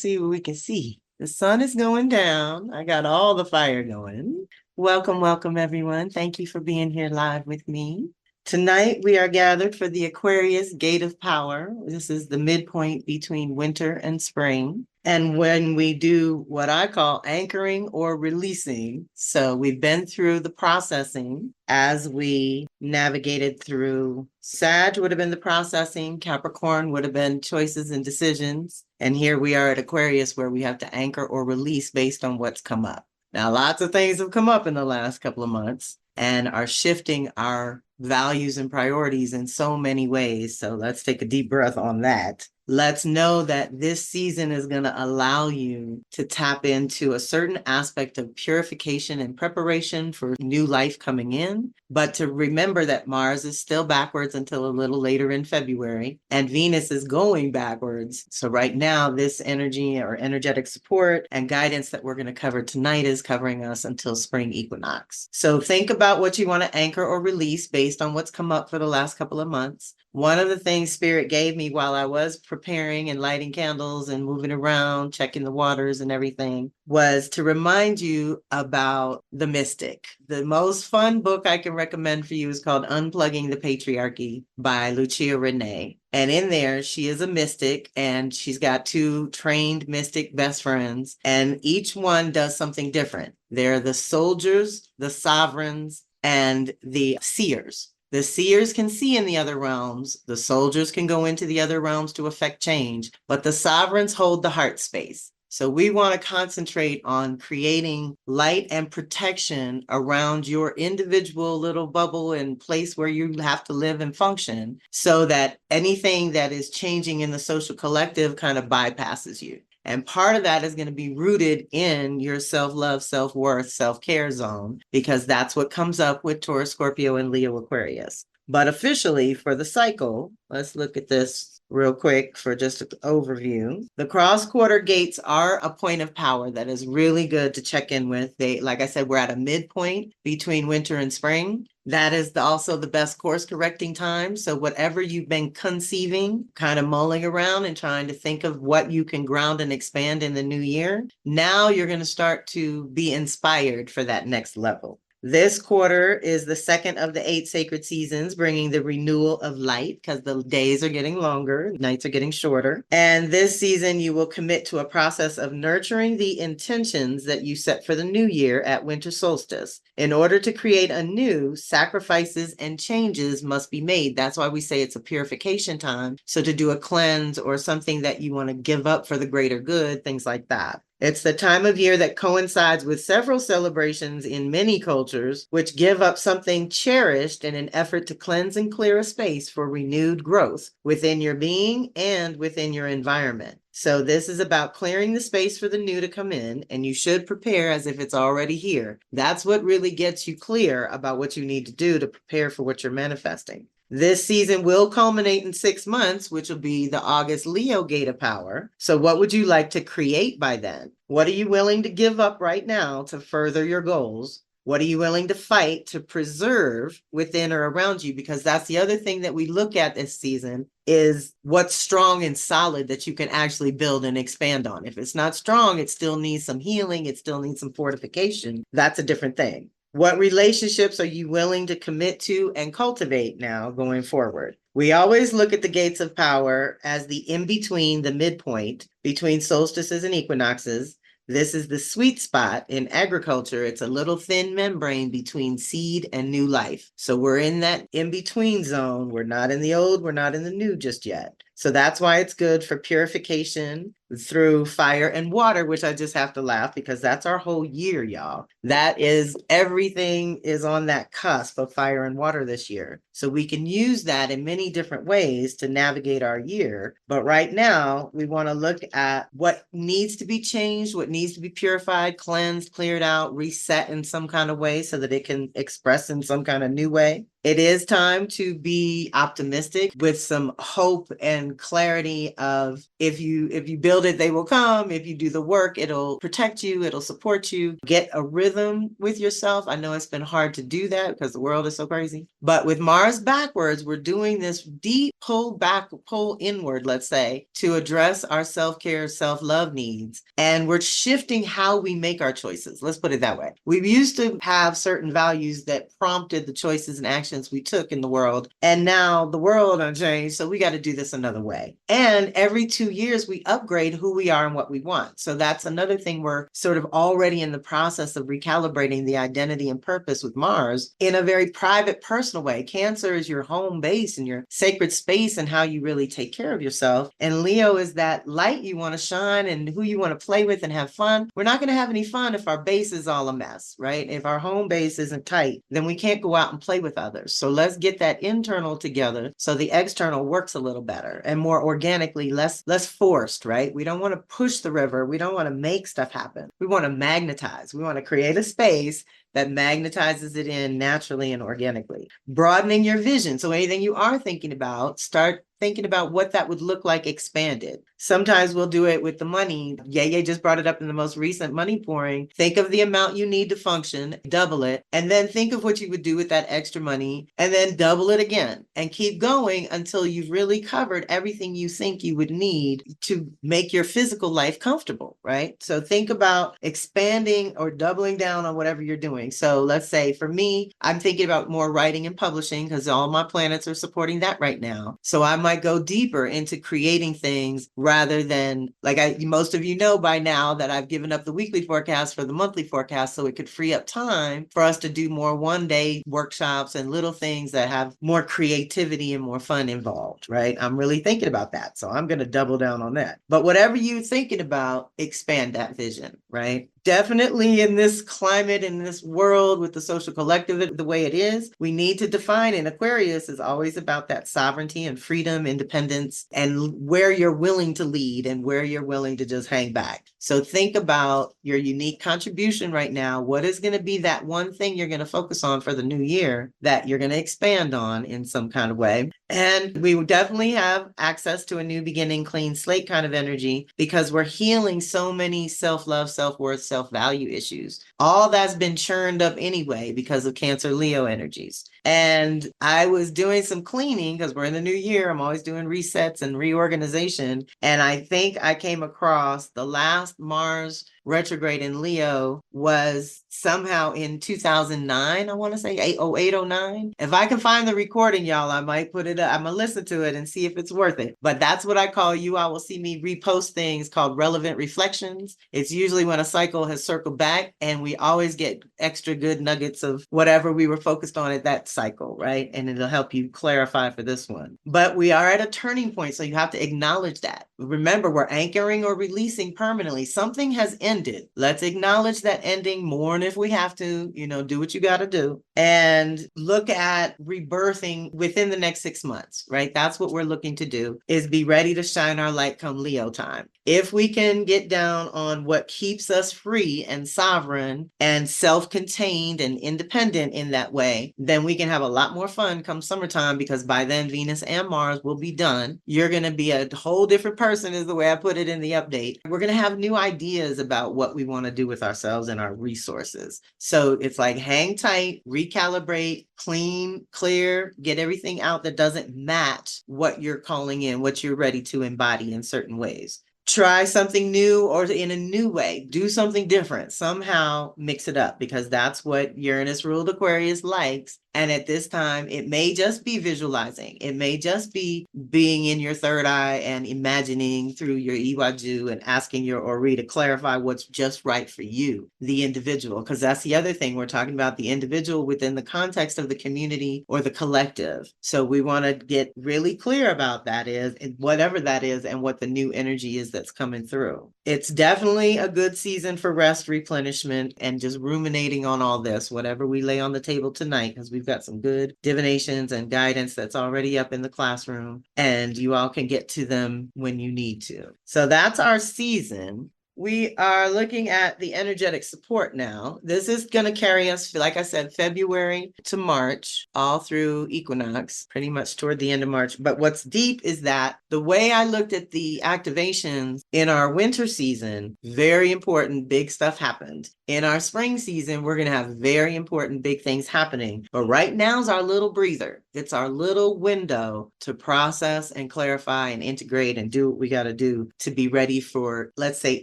see what we can see. The sun is going down. I got all the fire going. Welcome, welcome, everyone. Thank you for being here live with me. Tonight, we are gathered for the Aquarius Gate of Power. This is the midpoint between winter and spring. And when we do what I call anchoring or releasing, so we've been through the processing as we navigated through. Sag would have been the processing, Capricorn would have been choices and decisions. And here we are at Aquarius where we have to anchor or release based on what's come up. Now, lots of things have come up in the last couple of months and are shifting our values and priorities in so many ways. So let's take a deep breath on that. Let's know that this season is going to allow you to tap into a certain aspect of purification and preparation for new life coming in, but to remember that Mars is still backwards until a little later in February, and Venus is going backwards. So right now, this energy or energetic support and guidance that we're going to cover tonight is covering us until spring equinox. So think about what you want to anchor or release based on what's come up for the last couple of months. One of the things Spirit gave me while I was preparing and lighting candles and moving around, checking the waters and everything, was to remind you about the mystic. The most fun book I can recommend for you is called Unplugging the Patriarchy by Lucia Renee. And in there, she is a mystic and she's got two trained mystic best friends, and each one does something different. They're the soldiers, the sovereigns, and the seers. The seers can see in the other realms. The soldiers can go into the other realms to affect change, but the sovereigns hold the heart space. So we want to concentrate on creating light and protection around your individual little bubble and place where you have to live and function, so that anything that is changing in the social collective kind of bypasses you. And part of that is going to be rooted in your self-love, self-worth, self-care zone, because that's what comes up with Taurus, Scorpio, and Leo Aquarius. But officially for the cycle, let's look at this real quick for just an overview. The cross-quarter gates are a point of power that is really good to check in with. They, like I said, we're at a midpoint between winter and spring. That is also the best course correcting time. So whatever you've been conceiving, kind of mulling around and trying to think of what you can ground and expand in the new year, now you're going to start to be inspired for that next level. This quarter is the second of the 8 sacred seasons, bringing the renewal of light because the days are getting longer, nights are getting shorter. And this season, you will commit to a process of nurturing the intentions that you set for the new year at winter solstice. In order to create anew, sacrifices and changes must be made. That's why we say it's a purification time. So to do a cleanse or something that you want to give up for the greater good, things like that. It's the time of year that coincides with several celebrations in many cultures, which give up something cherished in an effort to cleanse and clear a space for renewed growth within your being and within your environment. So this is about clearing the space for the new to come in, and you should prepare as if it's already here. That's what really gets you clear about what you need to do to prepare for what you're manifesting. This season will culminate in 6 months, which will be the August Leo Gate of Power. So what would you like to create by then? What are you willing to give up right now to further your goals? What are you willing to fight to preserve within or around you? Because that's the other thing that we look at this season is what's strong and solid that you can actually build and expand on. If it's not strong, it still needs some healing. It still needs some fortification. That's a different thing. What relationships are you willing to commit to and cultivate now going forward? We always look at the gates of power as the in-between, the midpoint between solstices and equinoxes. This is the sweet spot in agriculture. It's a little thin membrane between seed and new life. So we're in that in-between zone. We're not in the old, we're not in the new just yet. So that's why it's good for purification through fire and water, which I just have to laugh because that's our whole year, y'all. That is, everything is on that cusp of fire and water this year. So we can use that in many different ways to navigate our year. But right now, we want to look at what needs to be changed, what needs to be purified, cleansed, cleared out, reset in some kind of way so that it can express in some kind of new way. It is time to be optimistic with some hope and clarity of if you build it, they will come. If you do the work, it'll protect you, it'll support you. Get a rhythm with yourself. I know it's been hard to do that because the world is so crazy. But with Mars backwards, we're doing this deep pull back, pull inward, let's say, to address our self-care, self-love needs. And we're shifting how we make our choices. Let's put it that way. We used to have certain values that prompted the choices and actions we took in the world. And now the world has changed. So we got to do this another way. And every 2 years, we upgrade who we are and what we want. So that's another thing we're sort of already in the process of recalibrating the identity and purpose with Mars in a very private, personal way. Cancer is your home base and your sacred space and how you really take care of yourself. And Leo is that light you want to shine and who you want to play with and have fun. We're not going to have any fun if our base is all a mess, right? If our home base isn't tight, then we can't go out and play with others. So let's get that internal together so the external works a little better and more organically, less forced, right? We don't want to push the river. We don't want to make stuff happen. We want to magnetize. We want to create a space that magnetizes it in naturally and organically. Broadening your vision. So anything you are thinking about, start thinking about what that would look like expanded. Sometimes we'll do it with the money. Yaya just brought it up in the most recent money pouring. Think of the amount you need to function, double it, and then think of what you would do with that extra money, and then double it again, and keep going until you've really covered everything you think you would need to make your physical life comfortable, right? So think about expanding or doubling down on whatever you're doing. So let's say for me, I'm thinking about more writing and publishing because all my planets are supporting that right now. So I might go deeper into creating things rather than, like most of you know by now that I've given up the weekly forecast for the monthly forecast so it could free up time for us to do more one-day workshops and little things that have more creativity and more fun involved, right? I'm really thinking about that. So I'm going to double down on that. But whatever you're thinking about, expand that vision, right? Definitely in this climate, in this world with the social collective the way it is, we need to define, and Aquarius is always about that sovereignty and freedom, independence, and where you're willing to lead and where you're willing to just hang back. So think about your unique contribution right now. What is going to be that one thing you're going to focus on for the new year that you're going to expand on in some kind of way? And we will definitely have access to a new beginning, clean slate kind of energy because we're healing so many self-love, self-worth, self-value issues. All that's been churned up anyway because of Cancer Leo energies. And I was doing some cleaning because we're in the new year. I'm always doing resets and reorganization. And I think I came across the last Mars retrograde in Leo was somehow in 2009. I want to say 80809. If I can find the recording, y'all, I might put it up. I'm gonna listen to it and see if it's worth it. But that's what I call you. I will see me repost things called relevant reflections. It's usually when a cycle has circled back and we always get extra good nuggets of whatever we were focused on at that cycle, right? And it'll help you clarify for this one. But we are at a turning point, so you have to acknowledge that. Remember, we're anchoring or releasing permanently. Something has ended. Let's acknowledge that ending, mourn if we have to, do what you got to do, and look at rebirthing within the next 6 months, right? That's what we're looking to do, is be ready to shine our light come Leo time. If we can get down on what keeps us free and sovereign and self-contained and independent in that way, then we can have a lot more fun come summertime because by then Venus and Mars will be done. You're going to be a whole different person is the way I put it in the update. We're going to have new ideas about what we want to do with ourselves and our resources. So it's like hang tight, recalibrate, clean, clear, get everything out that doesn't match what you're calling in, what you're ready to embody in certain ways. Try something new or in a new way, do something different, somehow mix it up because that's what Uranus ruled Aquarius likes. And at this time, it may just be visualizing. It may just be being in your third eye and imagining through your Iwaju and asking your Ori to clarify what's just right for you, the individual. Because that's the other thing. We're talking about the individual within the context of the community or the collective. So we want to get really clear about that is, and whatever that is, and what the new energy is that's coming through. It's definitely a good season for rest, replenishment, and just ruminating on all this, whatever we lay on the table tonight, because we've got some good divinations and guidance that's already up in the classroom, and you all can get to them when you need to. So that's our season. we are looking at the energetic support now. This is going to carry us, like I said, February to March, all through equinox, pretty much toward the end of March. But what's deep is that the way I looked at the activations in our winter season, very important, big stuff happened. In our spring season, we're going to have very important, big things happening. But right now is our little breather. It's our little window to process and clarify and integrate and do what we got to do to be ready for, let's say,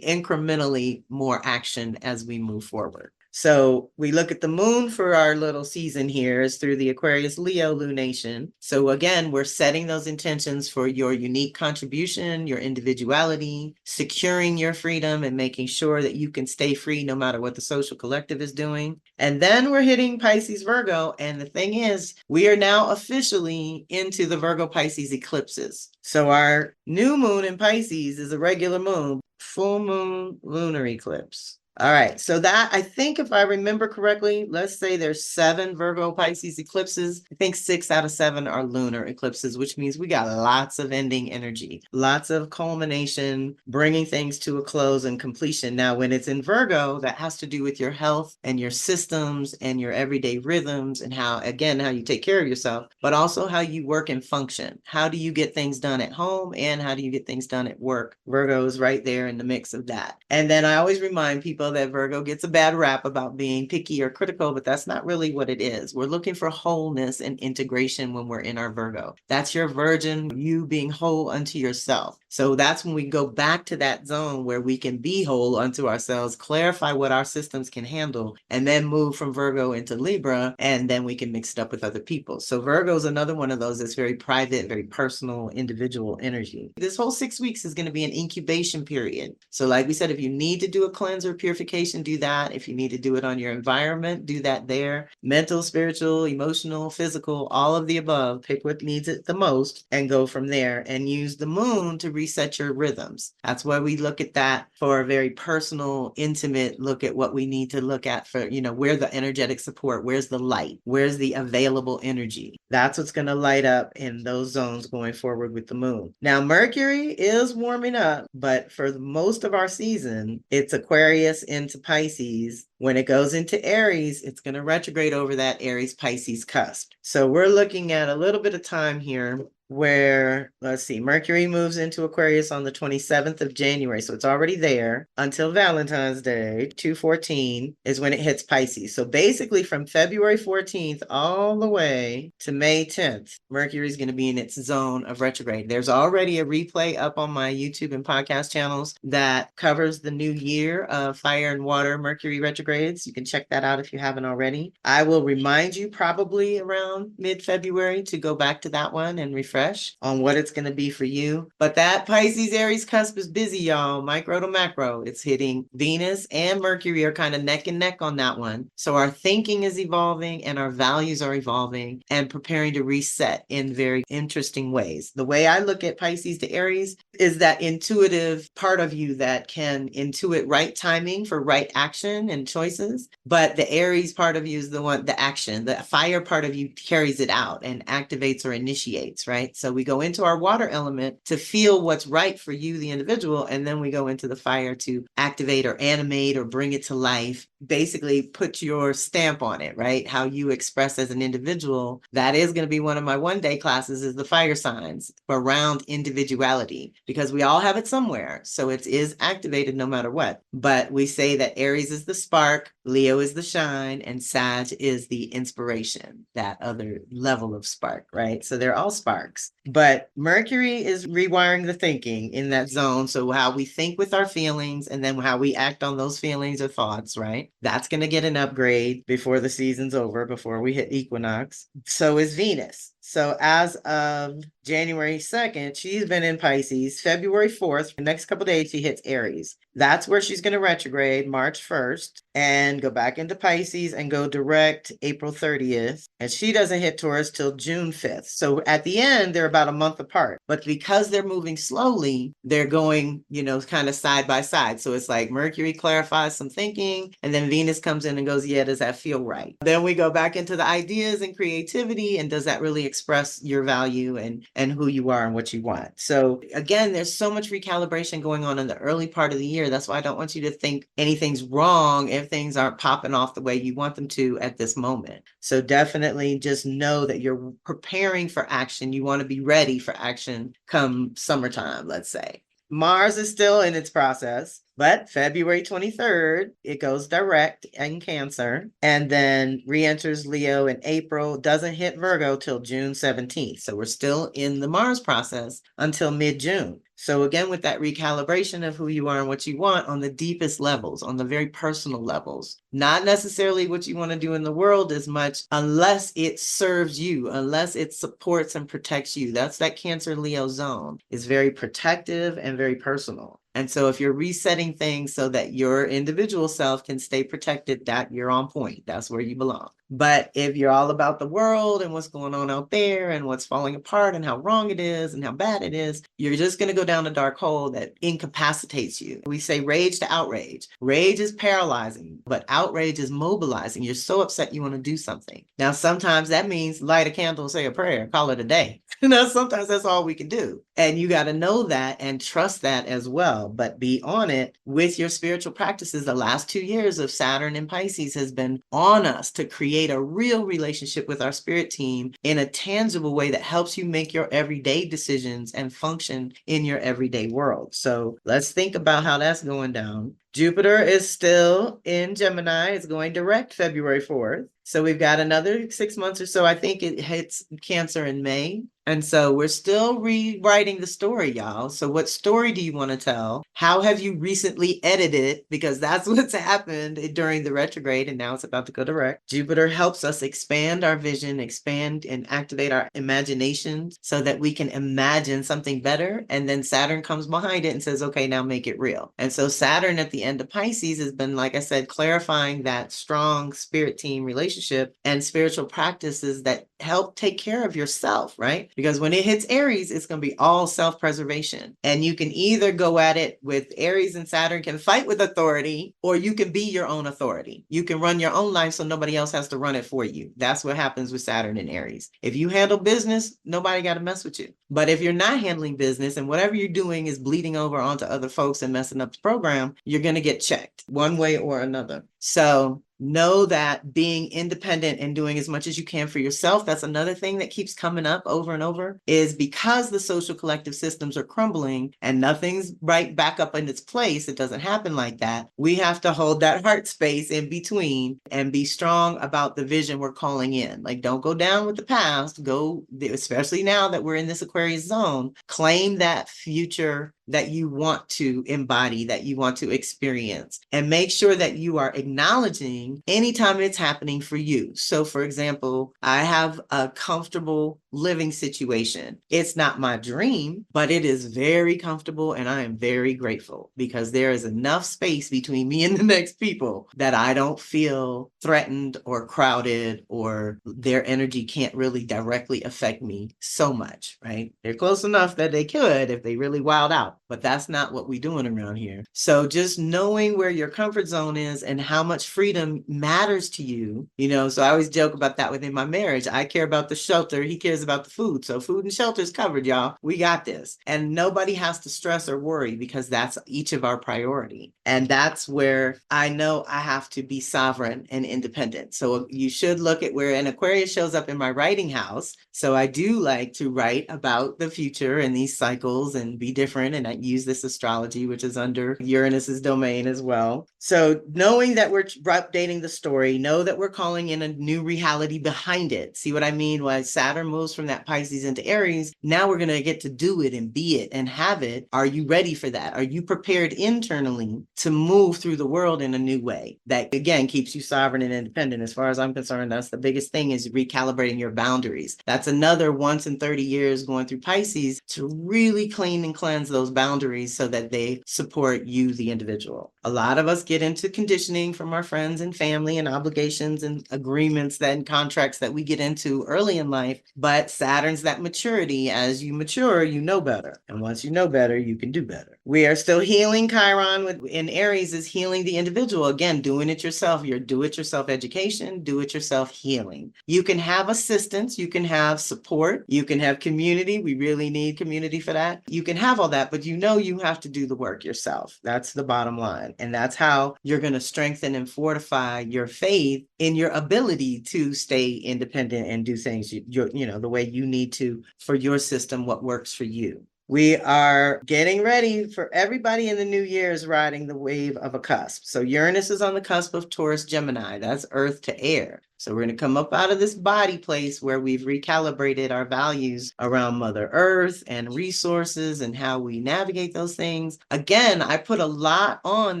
incrementally more action as we move forward. So we look at the moon for our little season here is through the Aquarius Leo lunation. So again, we're setting those intentions for your unique contribution, your individuality, securing your freedom and making sure that you can stay free no matter what the social collective is doing. And then we're hitting Pisces Virgo. And the thing is, we are now officially into the Virgo Pisces eclipses. So our new moon in Pisces is a regular moon, full moon lunar eclipse. All right, so that, I think if I remember correctly, let's say there's 7 Virgo Pisces eclipses. I think 6 out of 7 are lunar eclipses, which means we got lots of ending energy, lots of culmination, bringing things to a close and completion. Now, when it's in Virgo, that has to do with your health and your systems and your everyday rhythms and how, again, how you take care of yourself, but also how you work and function. How do you get things done at home and how do you get things done at work? Virgo is right there in the mix of that. And then I always remind people that Virgo gets a bad rap about being picky or critical, but that's not really what it is. We're looking for wholeness and integration when we're in our Virgo. That's your virgin, you being whole unto yourself. So that's when we go back to that zone where we can be whole unto ourselves, clarify what our systems can handle, and then move from Virgo into Libra, and then we can mix it up with other people. So Virgo is another one of those that's very private, very personal, individual energy. This whole 6 weeks is going to be an incubation period. So like we said, if you need to do a cleanser, purification, do that. If you need to do it on your environment, do that there. Mental, spiritual, emotional, physical, all of the above. Pick what needs it the most and go from there, and use the moon to reset your rhythms. That's why we look at that for a very personal, intimate look at what we need to look at for, where the energetic support, where's the light, where's the available energy. That's what's going to light up in those zones going forward with the moon. Now, Mercury is warming up, but for most of our season, it's Aquarius into Pisces. When it goes into Aries, it's going to retrograde over that Aries-Pisces cusp. So we're looking at a little bit of time here where, let's see, Mercury moves into Aquarius on the 27th of January. So it's already there until Valentine's Day, 2/14 is when it hits Pisces. So basically from February 14th all the way to May 10th, Mercury is going to be in its zone of retrograde. There's already a replay up on my YouTube and podcast channels that covers the new year of fire and water Mercury retrogrades. You can check that out if you haven't already. I will remind you probably around mid-February to go back to that one and refresh on what it's going to be for you. But that Pisces Aries cusp is busy, y'all. Micro to macro. It's hitting Venus and Mercury are kind of neck and neck on that one. So our thinking is evolving and our values are evolving and preparing to reset in very interesting ways. The way I look at Pisces to Aries is that intuitive part of you that can intuit right timing for right action and choices. But the Aries part of you is the one, the action. The fire part of you carries it out and activates or initiates, right? So we go into our water element to feel what's right for you, the individual, and then we go into the fire to activate or animate or bring it to life. Basically put your stamp on it, right? How you express as an individual. That is going to be one of my one-day classes, is the fire signs around individuality, because we all have it somewhere. So it is activated no matter what. But we say that Aries is the spark, Leo is the shine, and Sag is the inspiration, that other level of spark, right? So they're all sparks. But Mercury is rewiring the thinking in that zone. So how we think with our feelings and then how we act on those feelings or thoughts, right? That's going to get an upgrade before the season's over, before we hit equinox. So is Venus. So as of January 2nd, she's been in Pisces. February 4th, the next couple of days, she hits Aries. That's where she's going to retrograde March 1st and go back into Pisces and go direct April 30th. And she doesn't hit Taurus till June 5th. So at the end, they're about a month apart. But because they're moving slowly, they're going, kind of side by side. So it's like Mercury clarifies some thinking, and then Venus comes in and goes, yeah, does that feel right? Then we go back into the ideas and creativity, and does that really express your value and who you are and what you want. So again, there's so much recalibration going on in the early part of the year. That's why I don't want you to think anything's wrong if things aren't popping off the way you want them to at this moment. So definitely just know that you're preparing for action. You want to be ready for action come summertime, let's say. Mars is still in its process, but February 23rd, it goes direct in Cancer and then re-enters Leo in April, doesn't hit Virgo till June 17th. So we're still in the Mars process until mid-June. So again, with that recalibration of who you are and what you want on the deepest levels, on the very personal levels, not necessarily what you want to do in the world as much, unless it serves you, unless it supports and protects you. That's that Cancer Leo zone. It's very protective and very personal. And so if you're resetting things so that your individual self can stay protected, that you're on point. That's where you belong. But if you're all about the world and what's going on out there and what's falling apart and how wrong it is and how bad it is, you're just going to go down a dark hole that incapacitates you. We say rage to outrage. Rage is paralyzing, but outrage is mobilizing. You're so upset you want to do something. Now, sometimes that means light a candle, say a prayer, call it a day. Sometimes that's all we can do. And you got to know that and trust that as well, but be on it with your spiritual practices. The last 2 years of Saturn and Pisces has been on us to create a real relationship with our spirit team in a tangible way that helps you make your everyday decisions and function in your everyday world. So let's think about how that's going down. Jupiter is still in Gemini. It's going direct February 4th. So we've got another 6 months or so. I think it hits Cancer in May. And so we're still rewriting the story, y'all. So what story do you want to tell? How have you recently edited? Because that's what's happened during the retrograde, and now it's about to go direct. Jupiter helps us expand our vision, expand and activate our imaginations so that we can imagine something better. And then Saturn comes behind it and says, okay, now make it real. And so Saturn at the end of Pisces has been, like I said, clarifying that strong spirit team relationship and spiritual practices that help take care of yourself, right? Because when it hits Aries, it's going to be all self-preservation. And you can either go at it with Aries and Saturn can fight with authority, or you can be your own authority. You can run your own life so nobody else has to run it for you. That's what happens with Saturn and Aries. If you handle business, nobody got to mess with you. But if you're not handling business and whatever you're doing is bleeding over onto other folks and messing up the program, you're going to get checked one way or another. So know that being independent and doing as much as you can for yourself, that's another thing that keeps coming up over and over, is because the social collective systems are crumbling and nothing's right back up in its place. It doesn't happen like that. We have to hold that heart space in between and be strong about the vision we're calling in. Like, don't go down with the past. Go, especially now that we're in this Aquarius zone, claim that future that you want to embody, that you want to experience, and make sure that you are acknowledging anytime it's happening for you. So for example, I have a comfortable living situation. It's not my dream, but it is very comfortable, and I am very grateful because there is enough space between me and the next people that I don't feel threatened or crowded, or their energy can't really directly affect me so much, right? They're close enough that they could if they really wild out, but that's not what we're doing around here. So just knowing where your comfort zone is and how much freedom matters to you, so I always joke about that within my marriage. I care about the shelter. He cares about the food. So food and shelter is covered, y'all. We got this. And nobody has to stress or worry because that's each of our priority. And that's where I know I have to be sovereign and independent. So you should look at where an Aquarius shows up in my writing house. So I do like to write about the future and these cycles and be different. And I use this astrology, which is under Uranus's domain as well. So knowing that we're updating the story, know that we're calling in a new reality behind it. See what I mean? When Saturn moves from that Pisces into Aries, now we're going to get to do it and be it and have it. Are you ready for that? Are you prepared internally to move through the world in a new way that, again, keeps you sovereign and independent? As far as I'm concerned, that's the biggest thing, is recalibrating your boundaries. That's another once in 30 years going through Pisces to really clean and cleanse those boundaries so that they support you, the individual. A lot of us get into conditioning from our friends and family and obligations and agreements and contracts that we get into early in life. But Saturn's that maturity. As you mature, you know better. And once you know better, you can do better. We are still healing. Chiron in Aries is healing the individual. Again, doing it yourself. Your do-it-yourself education, do-it-yourself healing. You can have assistance. You can have support. You can have community. We really need community for that. You can have all that, but you know you have to do the work yourself. That's the bottom line. And that's how you're going to strengthen and fortify your faith in your ability to stay independent and do things the way you need to for your system, what works for you. We are getting ready for everybody in the new year is riding the wave of a cusp. So Uranus is on the cusp of Taurus Gemini. That's earth to air. So we're going to come up out of this body place where we've recalibrated our values around Mother Earth and resources and how we navigate those things. Again, I put a lot on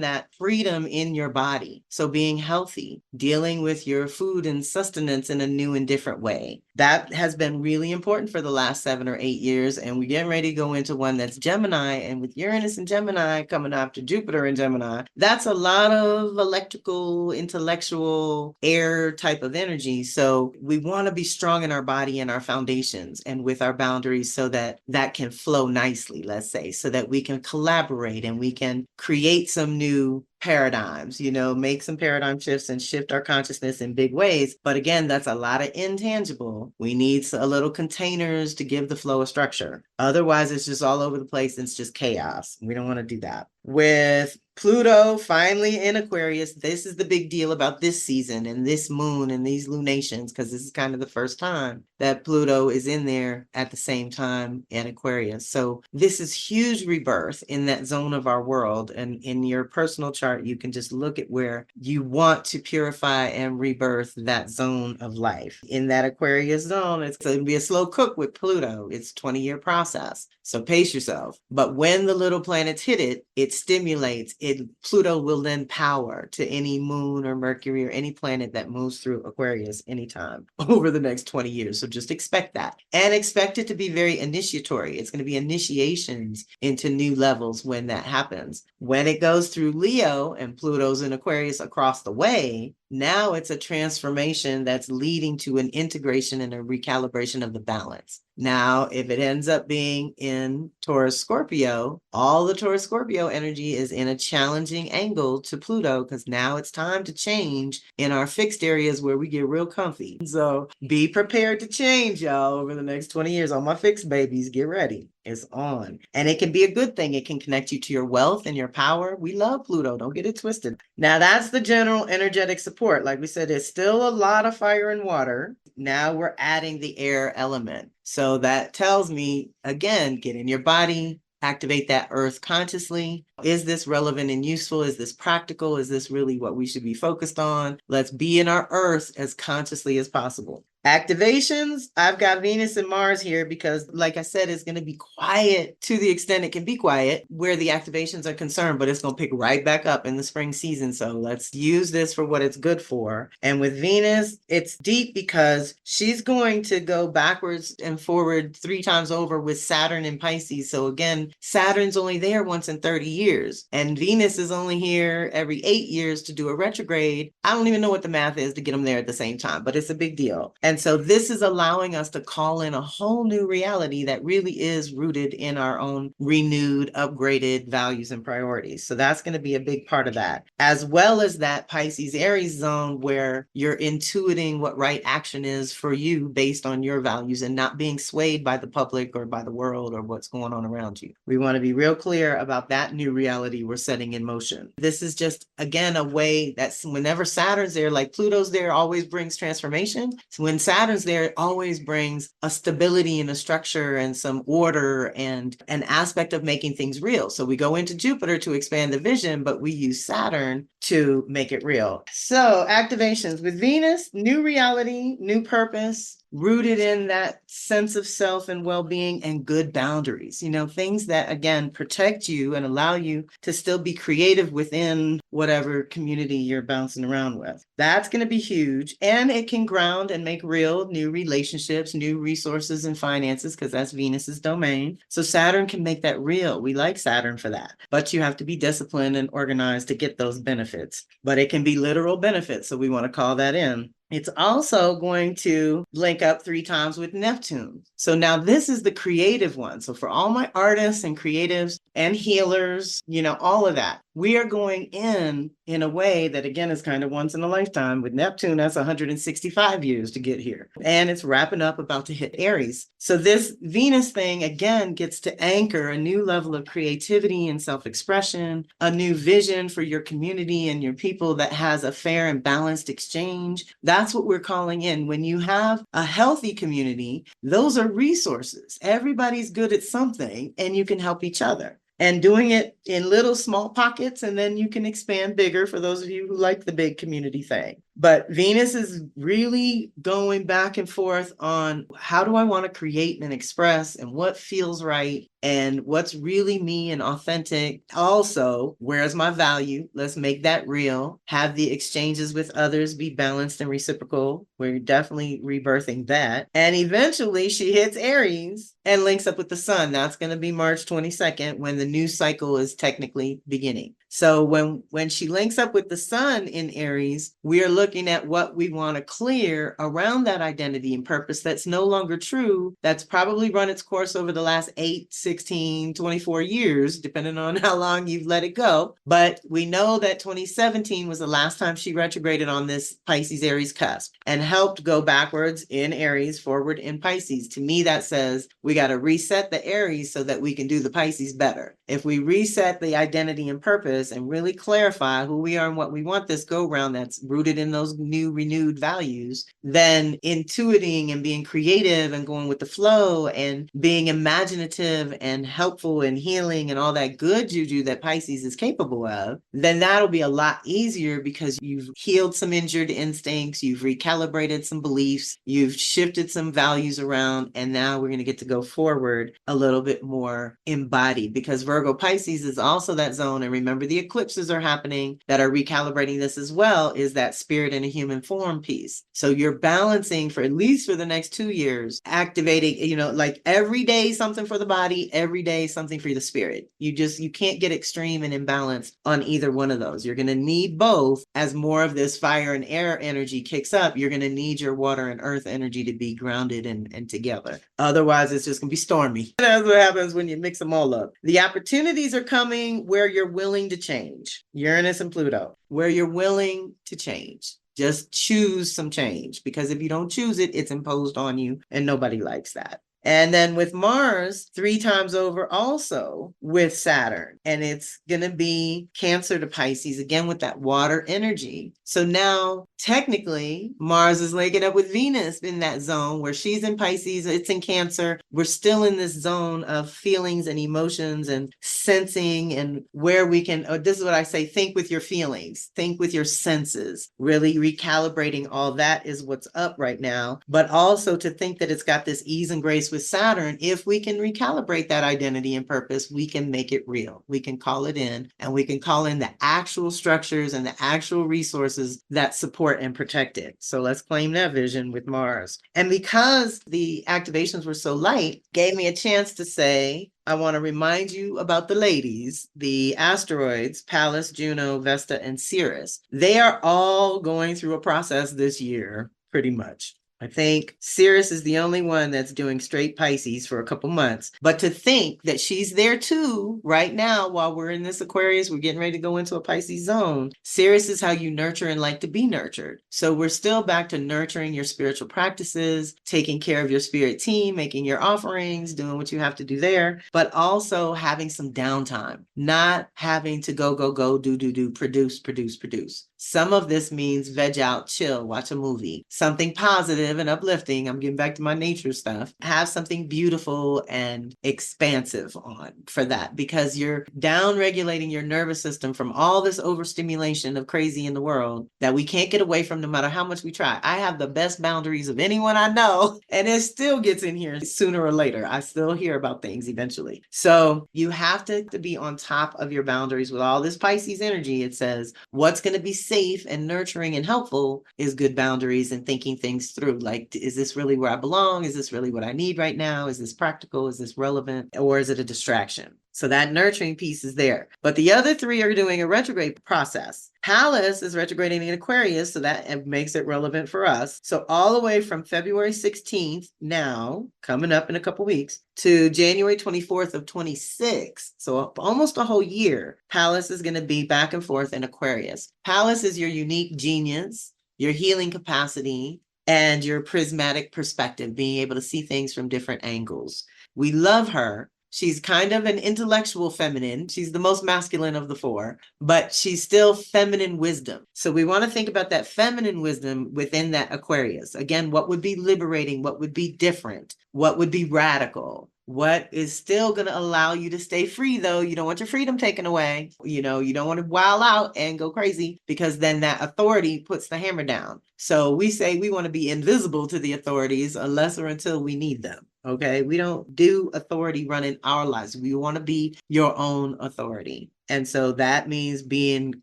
that freedom in your body. So being healthy, dealing with your food and sustenance in a new and different way. That has been really important for the last 7 or 8 years. And we're getting ready to go into one that's Gemini. And with Uranus and Gemini coming after Jupiter and Gemini, that's a lot of electrical, intellectual, air type of energy. So we want to be strong in our body and our foundations and with our boundaries so that that can flow nicely, let's say, so that we can collaborate and we can create some new paradigms, make some paradigm shifts and shift our consciousness in big ways. But again, that's a lot of intangible. We need a little containers to give the flow a structure. Otherwise, it's just all over the place and it's just chaos. We don't want to do that. With Pluto finally in Aquarius, this is the big deal about this season and this moon and these lunations, because this is kind of the first time that Pluto is in there at the same time in Aquarius. So this is huge rebirth in that zone of our world. And in your personal chart, you can just look at where you want to purify and rebirth that zone of life. In that Aquarius zone, it's going to be a slow cook with Pluto. It's a 20-year process. So pace yourself. But when the little planets hit it, it stimulates it. Pluto will lend power to any moon or Mercury or any planet that moves through Aquarius anytime over the next 20 years. So just expect that and expect it to be very initiatory. It's going to be initiations into new levels when that happens. When it goes through Leo and Pluto's in Aquarius across the way, now it's a transformation that's leading to an integration and a recalibration of the balance. Now, if it ends up being in Taurus Scorpio, all the Taurus Scorpio energy is in a challenging angle to Pluto because now it's time to change in our fixed areas where we get real comfy. So be prepared to change, y'all, over the next 20 years. All my fixed babies, get ready. It's on. And it can be a good thing. It can connect you to your wealth and your power. We love Pluto. Don't get it twisted. Now, that's the general energetic support. Like we said, there's still a lot of fire and water. Now we're adding the air element. So that tells me, again, get in your body, activate that earth consciously. Is this relevant and useful? Is this practical? Is this really what we should be focused on? Let's be in our earth as consciously as possible. Activations, I've got Venus and Mars here because, like I said, it's going to be quiet to the extent it can be quiet where the activations are concerned, but it's going to pick right back up in the spring season. So let's use this for what it's good for. And with Venus, it's deep because she's going to go backwards and forward 3 times over with Saturn in Pisces. So again, Saturn's only there once in 30 years and Venus is only here every 8 years to do a retrograde. I don't even know what the math is to get them there at the same time, but it's a big deal. And so this is allowing us to call in a whole new reality that really is rooted in our own renewed, upgraded values and priorities. So that's going to be a big part of that, as well as that Pisces Aries zone where you're intuiting what right action is for you based on your values and not being swayed by the public or by the world or what's going on around you. We want to be real clear about that new reality we're setting in motion. This is just, again, a way that whenever Saturn's there, like Pluto's there, always brings transformation. So when Saturn's there, it always brings a stability and a structure and some order and an aspect of making things real. So we go into Jupiter to expand the vision, but we use Saturn to make it real. So activations with Venus, new reality, new purpose, rooted in that sense of self and well-being, and good boundaries, you know, things that, again, protect you and allow you to still be creative within whatever community you're bouncing around with. That's going to be huge. And it can ground and make real new relationships, new resources and finances, because that's Venus's domain. So Saturn can make that real. We like Saturn for that. But you have to be disciplined and organized to get those benefits. But it can be literal benefits. So we want to call that in. It's also going to link up 3 times with Neptune. So now this is the creative one. So for all my artists and creatives and healers, you know, all of that, we are going in a way that, again, is kind of once in a lifetime. With Neptune, that's 165 years to get here. And it's wrapping up, about to hit Aries. So this Venus thing, again, gets to anchor a new level of creativity and self-expression, a new vision for your community and your people that has a fair and balanced exchange. That's what we're calling in. When you have a healthy community, those are resources. Everybody's good at something, and you can help each other. And doing it in little small pockets, and then you can expand bigger for those of you who like the big community thing. But Venus is really going back and forth on how do I want to create and express, and what feels right, and what's really me and authentic. Also, where's my value? Let's make that real. Have the exchanges with others be balanced and reciprocal. We're definitely rebirthing that. And eventually she hits Aries and links up with the sun. That's going to be March 22nd, when the new cycle is technically beginning. So when she links up with the sun in Aries, we are looking at what we want to clear around that identity and purpose that's no longer true, that's probably run its course over the last 8, 16, 24 years, depending on how long you've let it go. But we know that 2017 was the last time she retrograded on this Pisces-Aries cusp and helped go backwards in Aries, forward in Pisces. To me, that says we got to reset the Aries so that we can do the Pisces better. If we reset the identity and purpose and really clarify who we are and what we want this go round that's rooted in those new renewed values, then intuiting and being creative and going with the flow and being imaginative and helpful and healing and all that good juju that Pisces is capable of, then that'll be a lot easier, because you've healed some injured instincts, you've recalibrated some beliefs, you've shifted some values around, and now we're going to get to go forward a little bit more embodied, because Virgo Pisces is also that zone. And remember, the eclipses are happening that are recalibrating this as well, is that spirit in a human form piece. So you're balancing, for at least for the next 2 years, activating, you know, like every day something for the body, every day something for the spirit. You can't get extreme and imbalance on either one of those. You're going to need both. As more of this fire and air energy kicks up, you're going to need your water and earth energy to be grounded and together. Otherwise, it's just going to be stormy. That's what happens when you mix them all up. The opportunities are coming where you're willing to change. Uranus and Pluto, where you're willing to change. Just choose some change, because if you don't choose it, it's imposed on you, and nobody likes that. And then with Mars, 3 times over also with Saturn. And it's going to be Cancer to Pisces, again with that water energy. So now, technically, Mars is linking up with Venus in that zone where she's in Pisces, it's in Cancer. We're still in this zone of feelings and emotions and sensing, and where we can, this is what I say, think with your feelings, think with your senses, really recalibrating all that is what's up right now. But also to think that it's got this ease and grace with Saturn. If we can recalibrate that identity and purpose, we can make it real. We can call it in, and we can call in the actual structures and the actual resources that support and protect it. So let's claim that vision with Mars. And because the activations were so light, gave me a chance to say, I want to remind you about the ladies, the asteroids, Pallas, Juno, Vesta, and Ceres. They are all going through a process this year, pretty much. I think Ceres is the only one that's doing straight Pisces for a couple months. But to think that she's there too right now while we're in this Aquarius, we're getting ready to go into a Pisces zone. Ceres is how you nurture and like to be nurtured. So we're still back to nurturing your spiritual practices, taking care of your spirit team, making your offerings, doing what you have to do there, but also having some downtime, not having to go, do, produce. Some of this means veg out, chill, watch a movie, something positive positive and uplifting. I'm getting back to my nature stuff. Have something beautiful and expansive on for that, because you're down regulating your nervous system from all this overstimulation of crazy in the world that we can't get away from no matter how much we try. I have the best boundaries of anyone I know, and it still gets in here sooner or later. I still hear about things eventually. So you have to be on top of your boundaries with all this Pisces energy. It says what's going to be safe and nurturing and helpful is good boundaries and thinking things through. Like, is this really where I belong? Is this really what I need right now? Is this practical? Is this relevant? Or is it a distraction? So that nurturing piece is there. But the other three are doing a retrograde process. Pallas is retrograding in Aquarius, so that makes it relevant for us. So all the way from February 16th, now, coming up in a couple weeks, to January 24th of 26. So almost a whole year, Pallas is going to be back and forth in Aquarius. Pallas is your unique genius, your healing capacity, and your prismatic perspective, being able to see things from different angles. We love her. She's kind of an intellectual feminine. She's the most masculine of the four, but she's still feminine wisdom. So we want to think about that feminine wisdom within that Aquarius. Again, what would be liberating? What would be different? What would be radical? What is still going to allow you to stay free, though? You don't want your freedom taken away. You don't want to wild out and go crazy, because then that authority puts the hammer down. So we say we want to be invisible to the authorities unless or until we need them. Okay, we don't do authority running our lives. We want to be your own authority. And so that means being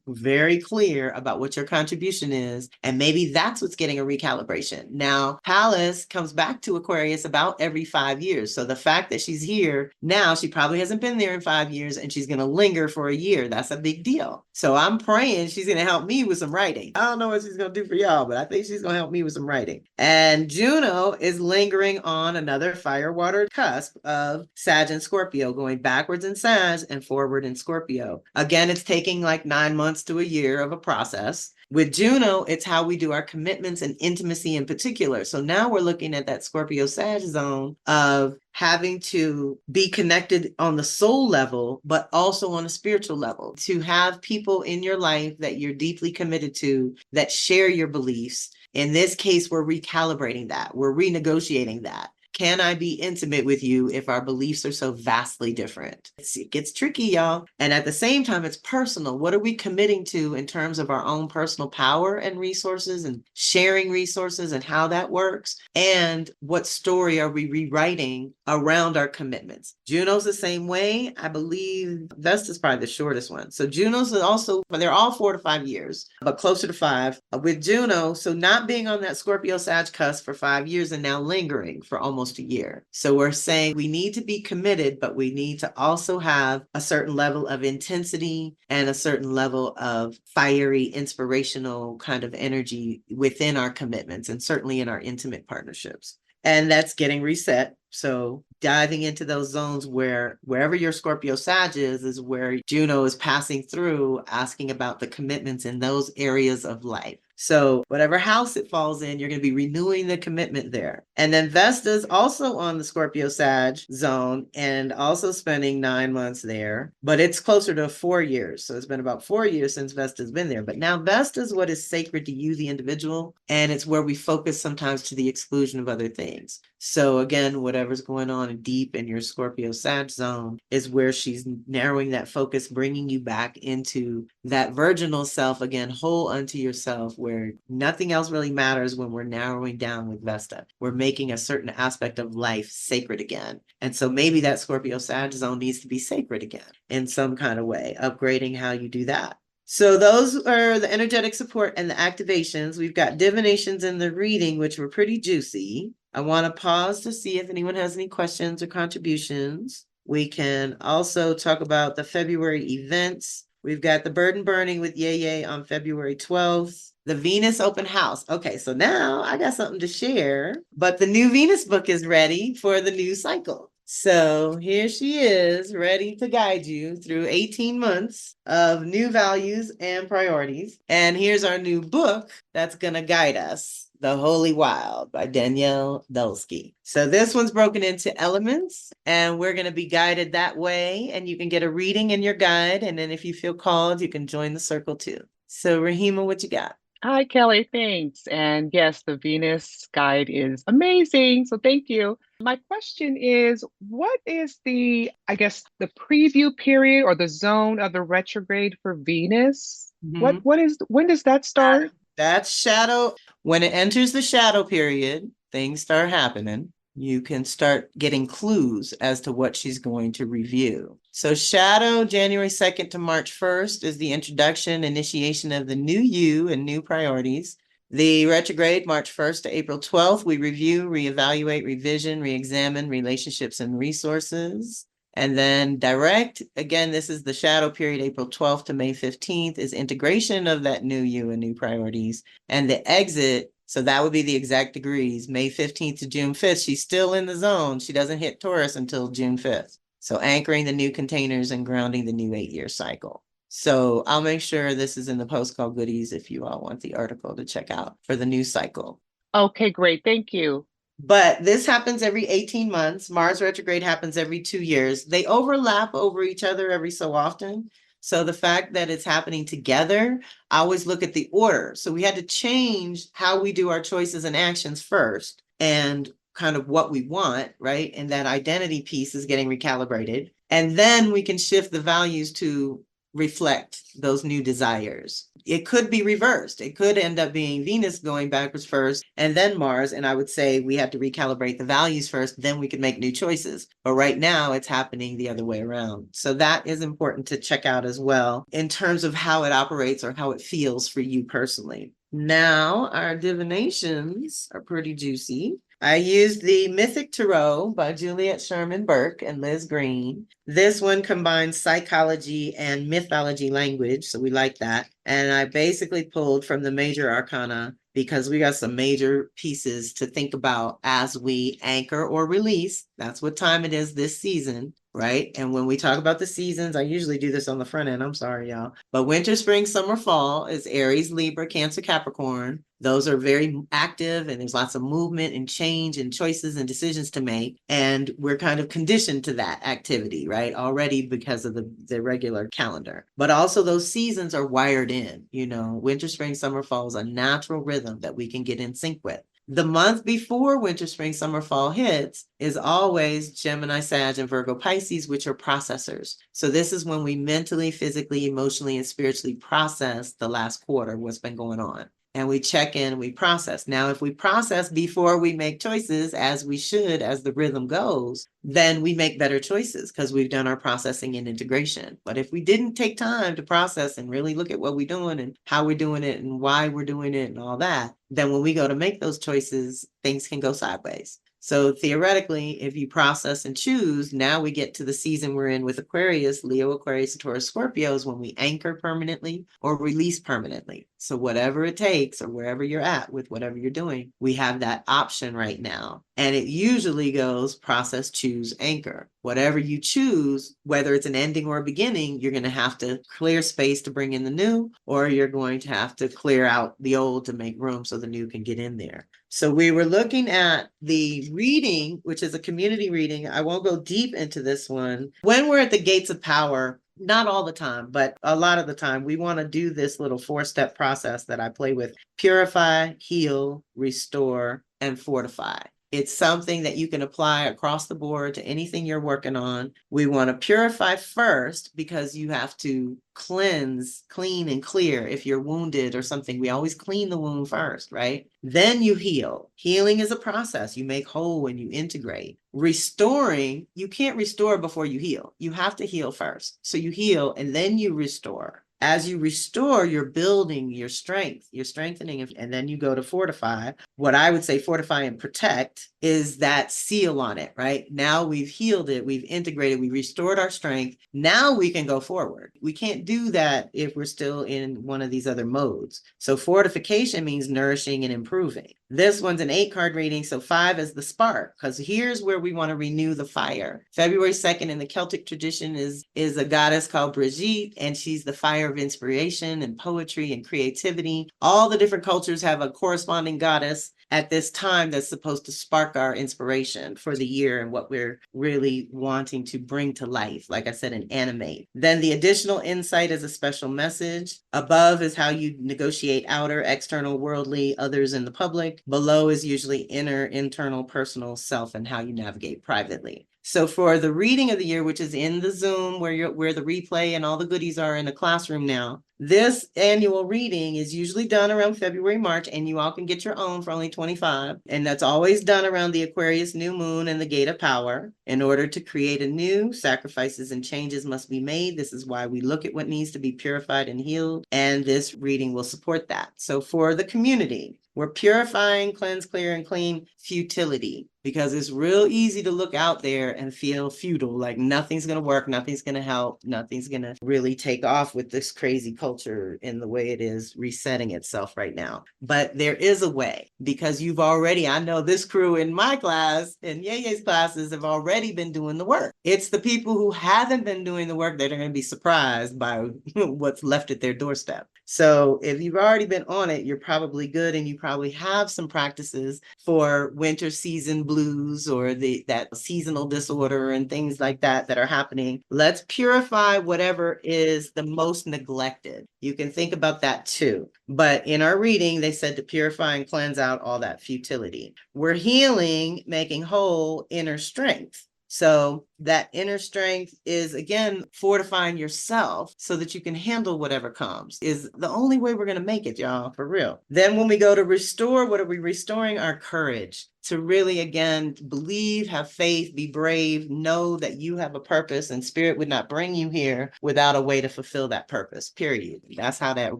very clear about what your contribution is. And maybe that's what's getting a recalibration. Now, Pallas comes back to Aquarius about every 5 years. So the fact that she's here now, she probably hasn't been there in 5 years, and she's going to linger for a year. That's a big deal. So I'm praying she's going to help me with some writing. I don't know what she's going to do for y'all, but I think she's going to help me with some writing. And Juno is lingering on another fire water cusp of Sag and Scorpio, going backwards in Sag and forward in Scorpio. Again, it's taking like 9 months to a year of a process. With Juno, it's how we do our commitments and intimacy in particular. So now we're looking at that Scorpio Sag zone of having to be connected on the soul level, but also on a spiritual level, to have people in your life that you're deeply committed to, that share your beliefs. In this case, we're recalibrating that. We're renegotiating that. Can I be intimate with you if our beliefs are so vastly different? It gets tricky, y'all. And at the same time, it's personal. What are we committing to in terms of our own personal power and resources, and sharing resources and how that works? And what story are we rewriting around our commitments? Juno's the same way. I believe Vesta's probably the shortest one. So Juno's also, they're all 4 to 5 years, but closer to 5. With Juno, so not being on that Scorpio Sag cusp for 5 years and now lingering for almost a year. So we're saying we need to be committed, but we need to also have a certain level of intensity and a certain level of fiery, inspirational kind of energy within our commitments, and certainly in our intimate partnerships. And that's getting reset. So diving into those zones where wherever your Scorpio Sag is where Juno is passing through, asking about the commitments in those areas of life. So whatever house it falls in, you're going to be renewing the commitment there. And then Vesta's also on the Scorpio Sag zone and also spending 9 months there, but it's closer to 4 years. So it's been about 4 years since Vesta's been there. But now Vesta's what is sacred to you, the individual, and it's where we focus sometimes to the exclusion of other things. So again, whatever's going on deep in your Scorpio Sag zone is where she's narrowing that focus, bringing you back into that virginal self, again, whole unto yourself, where nothing else really matters. When we're narrowing down with Vesta, we're making a certain aspect of life sacred again. And so maybe that Scorpio Sag zone needs to be sacred again in some kind of way, upgrading how you do that. So those are the energetic support and the activations. We've got divinations in the reading, which were pretty juicy. I want to pause to see if anyone has any questions or contributions. We can also talk about the February events. We've got the Burden Burning with Yeye on February 12th. The Venus open house. Okay, so now I got something to share, but the new Venus book is ready for the new cycle. So here she is, ready to guide you through 18 months of new values and priorities. And here's our new book that's going to guide us. The Holy Wild by Danielle Dulski. So this one's broken into elements, and we're going to be guided that way. And you can get a reading in your guide. And then if you feel called, you can join the circle too. So Rahima, what you got? Hi, Kelly. Thanks. And yes, the Venus guide is amazing. So thank you. My question is, what is I guess, the preview period or the zone of the retrograde for Venus? Mhm. When does that start? That's shadow. When it enters the shadow period, things start happening. You can start getting clues as to what she's going to review. So, shadow January 2nd to March 1st is the introduction, initiation of the new you and new priorities. The retrograde, March 1st to April 12th, we review, reevaluate, revision, reexamine relationships and resources. And then direct, again, this is the shadow period, April 12th to May 15th, is integration of that new you and new priorities. And the exit, so that would be the exact degrees, May 15th to June 5th. She's still in the zone. She doesn't hit Taurus until June 5th. So anchoring the new containers and grounding the new 8-year cycle. So I'll make sure this is in the post call goodies if you all want the article to check out for the new cycle. Okay, great. Thank you. But this happens every 18 months. Mars retrograde happens every 2 years. They overlap over each other every so often. So the fact that it's happening together, I always look at the order. So we had to change how we do our choices and actions first and kind of what we want, right? And that identity piece is getting recalibrated. And then we can shift the values to reflect those new desires. It could be reversed. It could end up being Venus going backwards first and then Mars. And I would say we have to recalibrate the values first, then we can make new choices. But right now it's happening the other way around. So that is important to check out as well in terms of how it operates or how it feels for you personally. Now, our divinations are pretty juicy. I used the Mythic Tarot by Juliet Sherman Burke and Liz Green. This one combines psychology and mythology language, so we like that. And I basically pulled from the major arcana because we got some major pieces to think about as we anchor or release. That's what time it is this season, right? And when we talk about the seasons, I usually do this on the front end. I'm sorry, y'all. But winter, spring, summer, fall is Aries, Libra, Cancer, Capricorn. Those are very active and there's lots of movement and change and choices and decisions to make. And we're kind of conditioned to that activity, right? Already because of the regular calendar. But also those seasons are wired in, winter, spring, summer, fall is a natural rhythm that we can get in sync with. The month before winter, spring, summer, fall hits is always Gemini, Sag, and Virgo, Pisces, which are processors. So this is when we mentally, physically, emotionally, and spiritually process the last quarter, what's been going on. And we check in, we process. Now, if we process before we make choices, as we should, as the rhythm goes, then we make better choices because we've done our processing and integration. But if we didn't take time to process and really look at what we're doing and how we're doing it and why we're doing it and all that, then when we go to make those choices, things can go sideways. So theoretically, if you process and choose, now we get to the season we're in with Aquarius, Leo, Aquarius, Taurus, Scorpio is when we anchor permanently or release permanently. So whatever it takes or wherever you're at with whatever you're doing, we have that option right now. And it usually goes process, choose, anchor. Whatever you choose, whether it's an ending or a beginning, you're going to have to clear space to bring in the new, or you're going to have to clear out the old to make room so the new can get in there. So we were looking at the reading, which is a community reading. I won't go deep into this one. When we're at the gates of power, not all the time, but a lot of the time, we want to do this little 4-step process that I play with: purify, heal, restore, and fortify. It's something that you can apply across the board to anything you're working on. We want to purify first because you have to cleanse, clean, and clear if you're wounded or something. We always clean the wound first, right? Then you heal. Healing is a process. You make whole and you integrate. Restoring, you can't restore before you heal. You have to heal first. So you heal and then you restore. As you restore, you're building your strength, you're strengthening, and then you go to fortify. What I would say fortify and protect is that seal on it, right? Now we've healed it, we've integrated, we restored our strength. Now we can go forward. We can't do that if we're still in one of these other modes. So fortification means nourishing and improving. This one's an 8-card reading, so 5 is the spark, because here's where we want to renew the fire. February 2nd in the Celtic tradition is a goddess called Brigitte, and she's the fire of inspiration and poetry and creativity. All the different cultures have a corresponding goddess. at this time that's supposed to spark our inspiration for the year and what we're really wanting to bring to life, like I said, and animate. Then the additional insight is a special message. Above is how you negotiate outer, external, worldly, others in the public. Below is usually inner, internal, personal, self, and how you navigate privately. So for the reading of the year, which is in the Zoom where the replay and all the goodies are in the classroom now, this annual reading is usually done around February, March, and you all can get your own for only $25. And that's always done around the Aquarius new moon and the Gate of Power. In order to create anew, sacrifices and changes must be made. This is why we look at what needs to be purified and healed. And this reading will support that. So for the community, we're purifying, cleanse, clear, and clean futility, because it's real easy to look out there and feel futile, like nothing's going to work, nothing's going to help, nothing's going to really take off with this crazy culture in the way it is resetting itself right now. But there is a way, because you've already, I know this crew in my class and Yeye's classes have already been doing the work. It's the people who haven't been doing the work that are going to be surprised by what's left at their doorstep. So if you've already been on it, you're probably good, and you probably have some practices for winter season blues or that seasonal disorder and things like that are happening. Let's purify whatever is the most neglected. You can think about that too. But in our reading, they said to purify and cleanse out all that futility. We're healing, making whole inner strength. So that inner strength is, again, fortifying yourself so that you can handle whatever comes, is the only way we're going to make it, y'all, for real. Then when we go to restore, what are we restoring? Our courage to really, again, believe, have faith, be brave, know that you have a purpose, and spirit would not bring you here without a way to fulfill that purpose, period. That's how that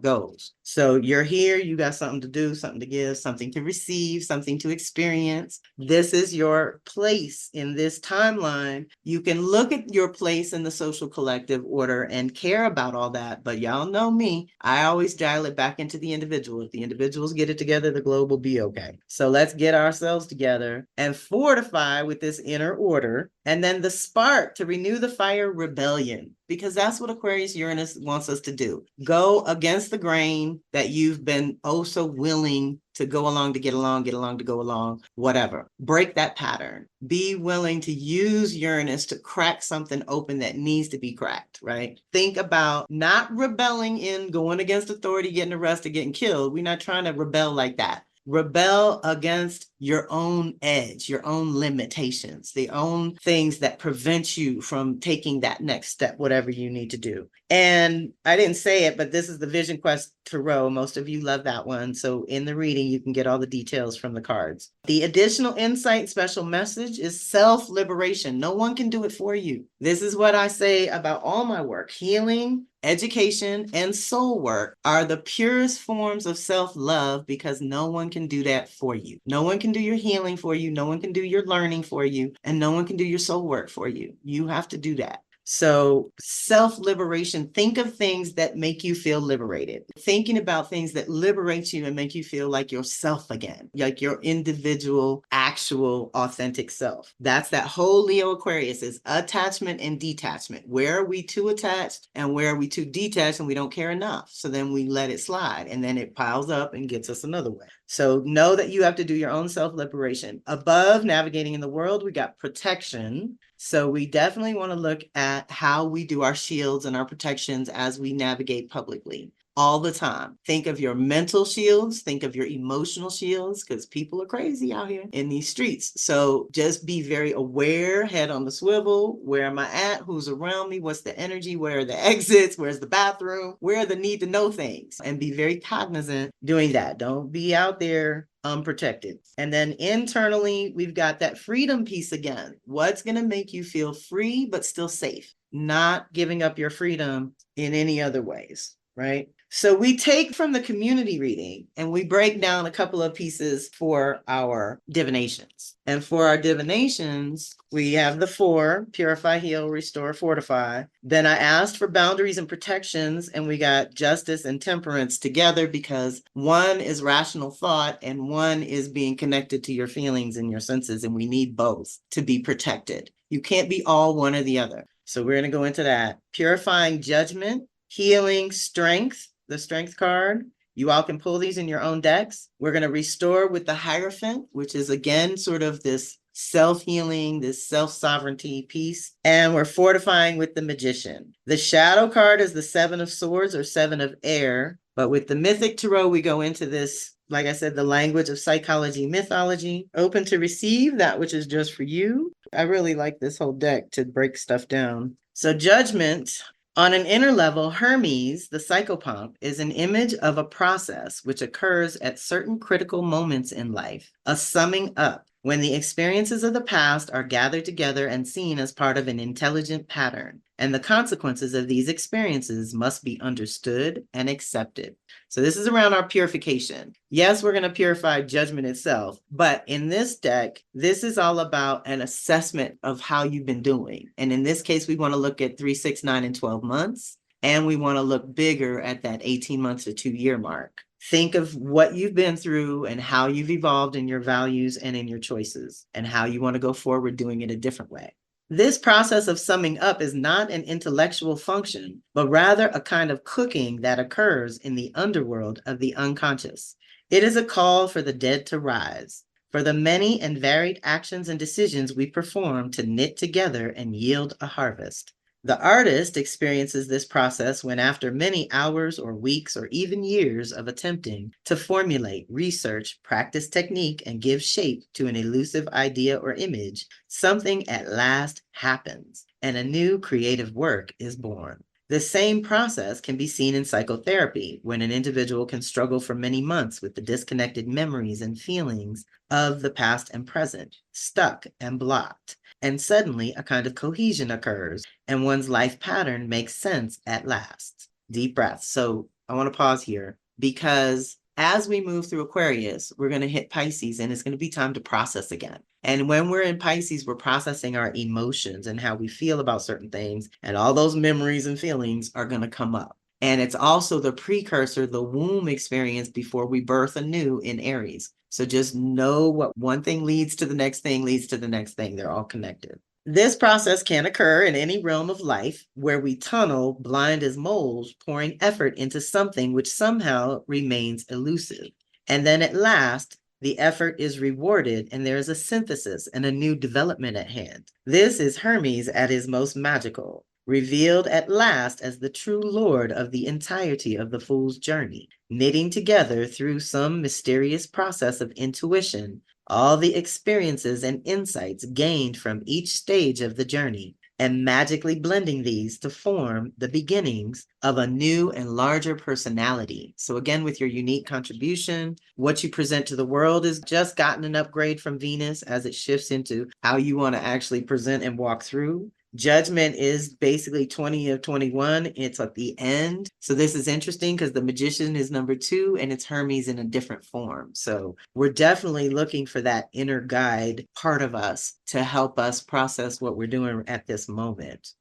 goes. So you're here, you got something to do, something to give, something to receive, something to experience. This is your place in this timeline. You can look at your place in the social collective order and care about all that, but y'all know me, I always dial it back into the individual. If the individuals get it together, the globe will be okay. So let's get ourselves together and fortify with this inner order. And then the spark to renew the fire, rebellion, because that's what Aquarius Uranus wants us to do. Go against the grain that you've been oh so willing to go along, to get along to go along, whatever. Break that pattern. Be willing to use Uranus to crack something open that needs to be cracked, right? Think about not rebelling in going against authority, getting arrested, getting killed. We're not trying to rebel like that. Rebel against your own edge, your own limitations, the own things that prevent you from taking that next step, whatever you need to do. And I didn't say it, but this is the Vision Quest Tarot. Most of you love that one. So in the reading, you can get all the details from the cards. The additional insight special message is self-liberation. No one can do it for you. This is what I say about all my work. Healing, education, and soul work are the purest forms of self-love, because no one can do that for you. No one can do your healing for you. No one can do your learning for you. And no one can do your soul work for you. You have to do that. So self-liberation, think of things that make you feel liberated. Thinking about things that liberate you and make you feel like yourself again, like your individual, actual, authentic self. That's that whole Leo Aquarius is attachment and detachment. Where are we too attached and where are we too detached and we don't care enough? So then we let it slide and then it piles up and gets us another way. So know that you have to do your own self-liberation. Above navigating in the world, we got protection. So we definitely want to look at how we do our shields and our protections as we navigate publicly all the time. Think of your mental shields, think of your emotional shields, because people are crazy out here in these streets. So just be very aware, head on the swivel. Where am I at? Who's around me? What's the energy? Where are the exits? Where's the bathroom? Where are the need to know things? And be very cognizant doing that. Don't be out there unprotected. And then internally, we've got that freedom piece again. What's going to make you feel free, but still safe? Not giving up your freedom in any other ways, right? So we take from the community reading and we break down a couple of pieces for our divinations. And for our divinations, we have the 4, purify, heal, restore, fortify. Then I asked for boundaries and protections, and we got justice and temperance together, because one is rational thought and one is being connected to your feelings and your senses. And we need both to be protected. You can't be all one or the other. So we're going to go into that. Purifying judgment, healing strength, the strength card. You all can pull these in your own decks. We're going to restore with the Hierophant, which is again sort of this self-healing, this self-sovereignty piece. And we're fortifying with the Magician. The Shadow card is the Seven of Swords or Seven of Air. But with the Mythic Tarot, we go into this, like I said, the language of psychology, mythology, open to receive that which is just for you. I really like this whole deck to break stuff down. So Judgment, on an inner level, Hermes, the psychopomp, is an image of a process which occurs at certain critical moments in life, a summing up, when the experiences of the past are gathered together and seen as part of an intelligent pattern, and the consequences of these experiences must be understood and accepted. So this is around our purification. Yes, we're going to purify judgment itself, but in this deck, this is all about an assessment of how you've been doing. And in this case, we want to look at 3, 6, 9, and 12 months, and we want to look bigger at that 18 months to 2-year mark. Think of what you've been through and how you've evolved in your values and in your choices, and how you want to go forward doing it a different way. This process of summing up is not an intellectual function, but rather a kind of cooking that occurs in the underworld of the unconscious. It is a call for the dead to rise, for the many and varied actions and decisions we perform to knit together and yield a harvest. The artist experiences this process when, after many hours or weeks or even years of attempting to formulate, research, practice technique, and give shape to an elusive idea or image, something at last happens, and a new creative work is born. The same process can be seen in psychotherapy, when an individual can struggle for many months with the disconnected memories and feelings of the past and present, stuck and blocked. And suddenly a kind of cohesion occurs, and one's life pattern makes sense at last. Deep breath. So I want to pause here, because as we move through Aquarius, we're going to hit Pisces, and it's going to be time to process again. And when we're in Pisces, we're processing our emotions and how we feel about certain things, and all those memories and feelings are going to come up. And it's also the precursor, the womb experience before we birth anew in Aries. So just know what one thing leads to the next thing, leads to the next thing. They're all connected. This process can occur in any realm of life where we tunnel, blind as moles, pouring effort into something which somehow remains elusive. And then at last, the effort is rewarded, and there is a synthesis and a new development at hand. This is Hermes at his most magical, revealed at last as the true lord of the entirety of the fool's journey, knitting together through some mysterious process of intuition all the experiences and insights gained from each stage of the journey, and magically blending these to form the beginnings of a new and larger personality. So again, with your unique contribution, what you present to the world has just gotten an upgrade from Venus as it shifts into how you want to actually present and walk through. Judgment is basically 20 of 21. It's at the end. So this is interesting because the Magician is number 2 and it's Hermes in a different form. So we're definitely looking for that inner guide part of us to help us process what we're doing at this moment.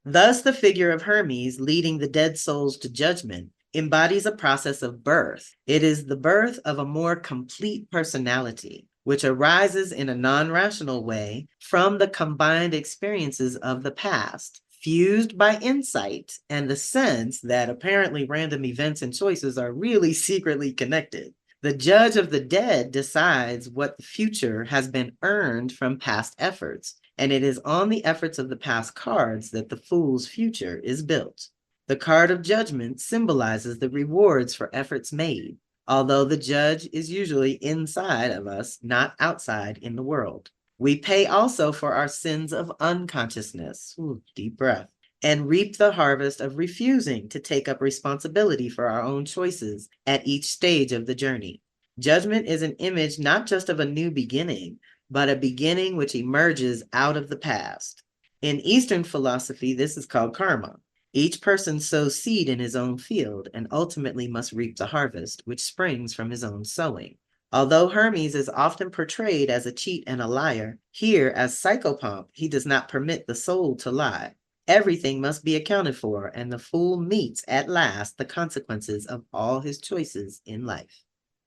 Thus, the figure of Hermes leading the dead souls to judgment embodies a process of birth. It is the birth of a more complete personality, which arises in a non-rational way from the combined experiences of the past, fused by insight and the sense that apparently random events and choices are really secretly connected. The judge of the dead decides what the future has been earned from past efforts, and it is on the efforts of the past cards that the fool's future is built. The card of judgment symbolizes the rewards for efforts made, although the judge is usually inside of us, not outside in the world. We pay also for our sins of unconsciousness, deep breath, and reap the harvest of refusing to take up responsibility for our own choices at each stage of the journey. Judgment is an image not just of a new beginning, but a beginning which emerges out of the past. In Eastern philosophy, this is called karma. Each person sows seed in his own field and ultimately must reap the harvest, which springs from his own sowing. Although Hermes is often portrayed as a cheat and a liar, here as psychopomp, he does not permit the soul to lie. Everything must be accounted for, and the fool meets at last the consequences of all his choices in life.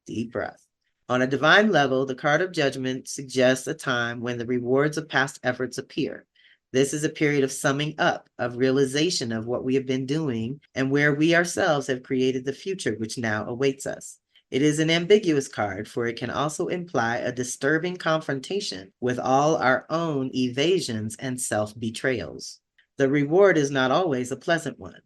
Deep breath. On a divine level, the card of judgment suggests a time when the rewards of past efforts appear. This is a period of summing up, of realization of what we have been doing and where we ourselves have created the future which now awaits us. It is an ambiguous card, for it can also imply a disturbing confrontation with all our own evasions and self-betrayals. The reward is not always a pleasant one.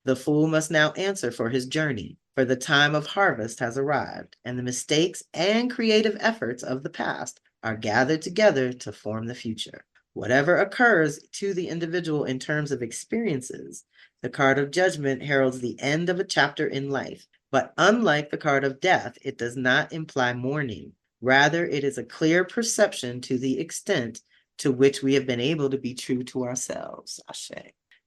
The fool must now answer for his journey, for the time of harvest has arrived, and the mistakes and creative efforts of the past are gathered together to form the future. Whatever occurs to the individual in terms of experiences, the card of judgment heralds the end of a chapter in life. But unlike the card of death, it does not imply mourning. Rather, it is a clear perception to the extent to which we have been able to be true to ourselves. Ashe.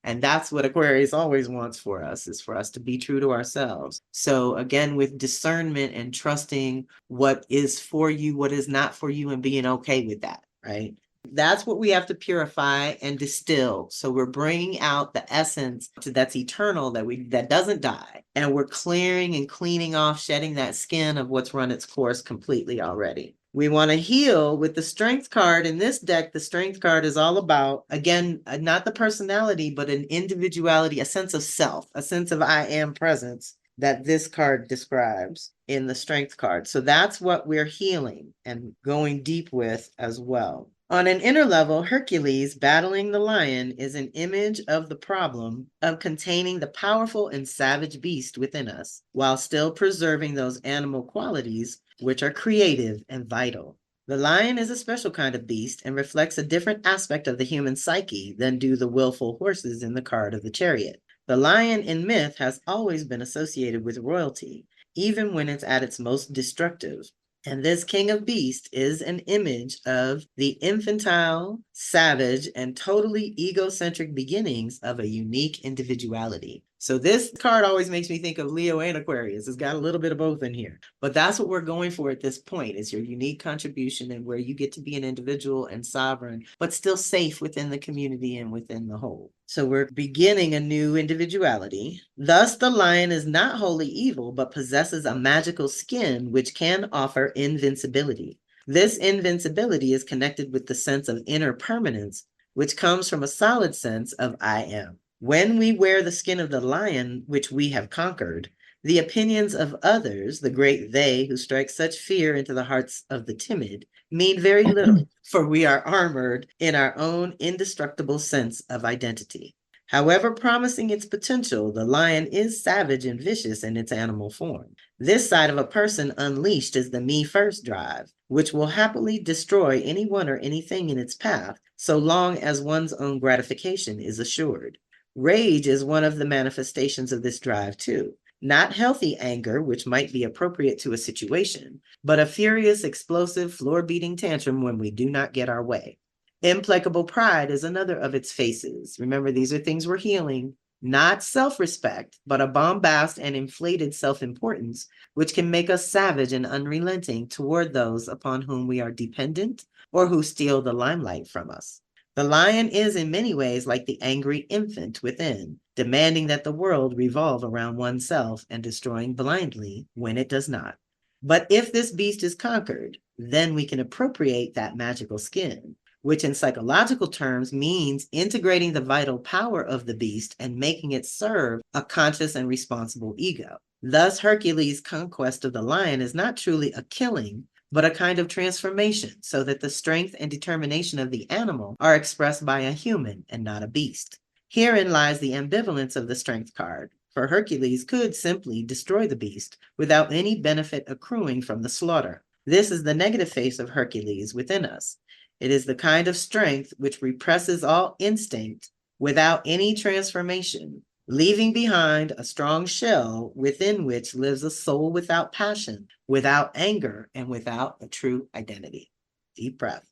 And that's what Aquarius always wants for us, is for us to be true to ourselves. So again, with discernment and trusting what is for you, what is not for you, and being okay with that, right? That's what we have to purify and distill. So we're bringing out the essence that's eternal, that doesn't die. And we're clearing and cleaning off, shedding that skin of what's run its course completely already. We want to heal with the strength card. In this deck, the strength card is all about, again, not the personality, but an individuality, a sense of self, a sense of I am presence that this card describes in the strength card. So that's what we're healing and going deep with as well. On an inner level, Hercules battling the lion is an image of the problem of containing the powerful and savage beast within us, while still preserving those animal qualities which are creative and vital. The lion is a special kind of beast and reflects a different aspect of the human psyche than do the willful horses in the card of the chariot. The lion in myth has always been associated with royalty, even when it's at its most destructive. And this king of beasts is an image of the infantile, savage, and totally egocentric beginnings of a unique individuality. So this card always makes me think of Leo and Aquarius. It's got a little bit of both in here. But that's what we're going for at this point, is your unique contribution and where you get to be an individual and sovereign, but still safe within the community and within the whole. So we're beginning a new individuality. Thus, the lion is not wholly evil, but possesses a magical skin which can offer invincibility. This invincibility is connected with the sense of inner permanence, which comes from a solid sense of I am. When we wear the skin of the lion, which we have conquered, the opinions of others, the great they who strike such fear into the hearts of the timid, mean very little, for we are armored in our own indestructible sense of identity. However promising its potential, the lion is savage and vicious in its animal form. This side of a person unleashed is the me first drive, which will happily destroy anyone or anything in its path, so long as one's own gratification is assured. Rage is one of the manifestations of this drive too. Not healthy anger, which might be appropriate to a situation, but a furious, explosive, floor-beating tantrum when we do not get our way. Implacable pride is another of its faces. Remember, these are things we're healing. Not self-respect, but a bombast and inflated self-importance, which can make us savage and unrelenting toward those upon whom we are dependent or who steal the limelight from us. The lion is in many ways like the angry infant within, demanding that the world revolve around oneself and destroying blindly when it does not. But if this beast is conquered, then we can appropriate that magical skin, which in psychological terms means integrating the vital power of the beast and making it serve a conscious and responsible ego. Thus, Hercules' conquest of the lion is not truly a killing, but a kind of transformation, so that the strength and determination of the animal are expressed by a human and not a beast. Herein lies the ambivalence of the strength card, for Hercules could simply destroy the beast without any benefit accruing from the slaughter. This is the negative face of Hercules within us. It is the kind of strength which represses all instinct without any transformation, leaving behind a strong shell within which lives a soul without passion, without anger, and without a true identity. Deep breath.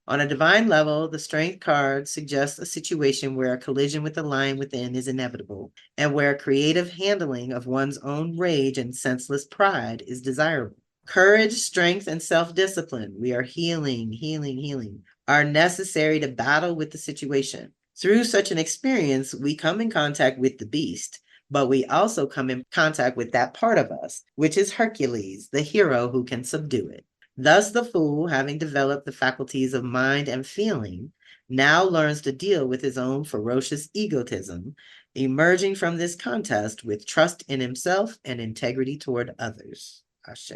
On a divine level, the strength card suggests a situation where a collision with the lion within is inevitable, and where creative handling of one's own rage and senseless pride is desirable. Courage, strength, and self-discipline, we are healing, are necessary to battle with the situation. Through such an experience, we come in contact with the beast, but we also come in contact with that part of us, which is Hercules, the hero who can subdue it. Thus, the fool, having developed the faculties of mind and feeling, now learns to deal with his own ferocious egotism, emerging from this contest with trust in himself and integrity toward others. Ashe.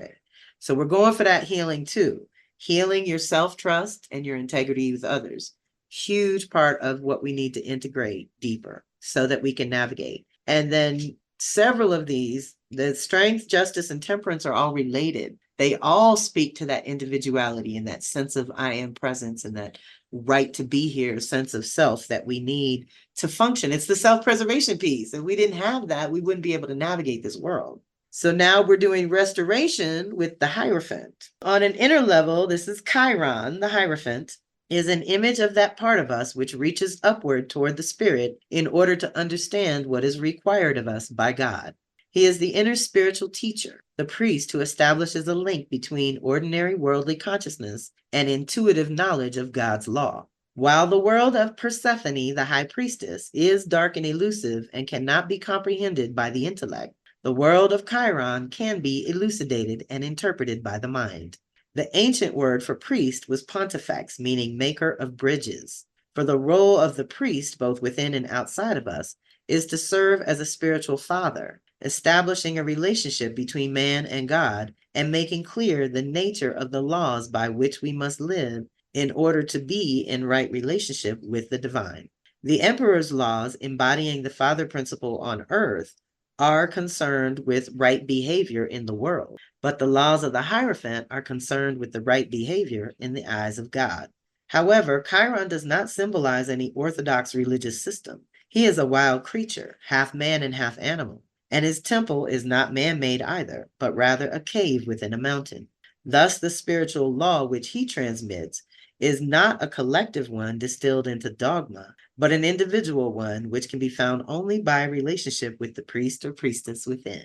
So we're going for that healing too. Healing your self-trust and your integrity with others. Huge part of what we need to integrate deeper so that we can navigate. And then several of these, the strength, justice, and temperance are all related. They all speak to that individuality and that sense of I am presence and that right to be here, sense of self that we need to function. It's the self-preservation piece. If we didn't have that, we wouldn't be able to navigate this world. So now we're doing restoration with the Hierophant. On an inner level, this is Chiron, the Hierophant, is an image of that part of us which reaches upward toward the spirit in order to understand what is required of us by God. He is the inner spiritual teacher, the priest who establishes a link between ordinary worldly consciousness and intuitive knowledge of God's law. While the world of Persephone, the high priestess, is dark and elusive and cannot be comprehended by the intellect, the world of Chiron can be elucidated and interpreted by the mind. The ancient word for priest was pontifex, meaning maker of bridges. For the role of the priest, both within and outside of us, is to serve as a spiritual father, establishing a relationship between man and God and making clear the nature of the laws by which we must live in order to be in right relationship with the divine. The emperor's laws, embodying the father principle on earth, are concerned with right behavior in the world, but the laws of the Hierophant are concerned with the right behavior in the eyes of God. However, Chiron does not symbolize any orthodox religious system. He is a wild creature, half man and half animal, and his temple is not man-made either, but rather a cave within a mountain. Thus, the spiritual law which he transmits is not a collective one distilled into dogma, but an individual one which can be found only by relationship with the priest or priestess within.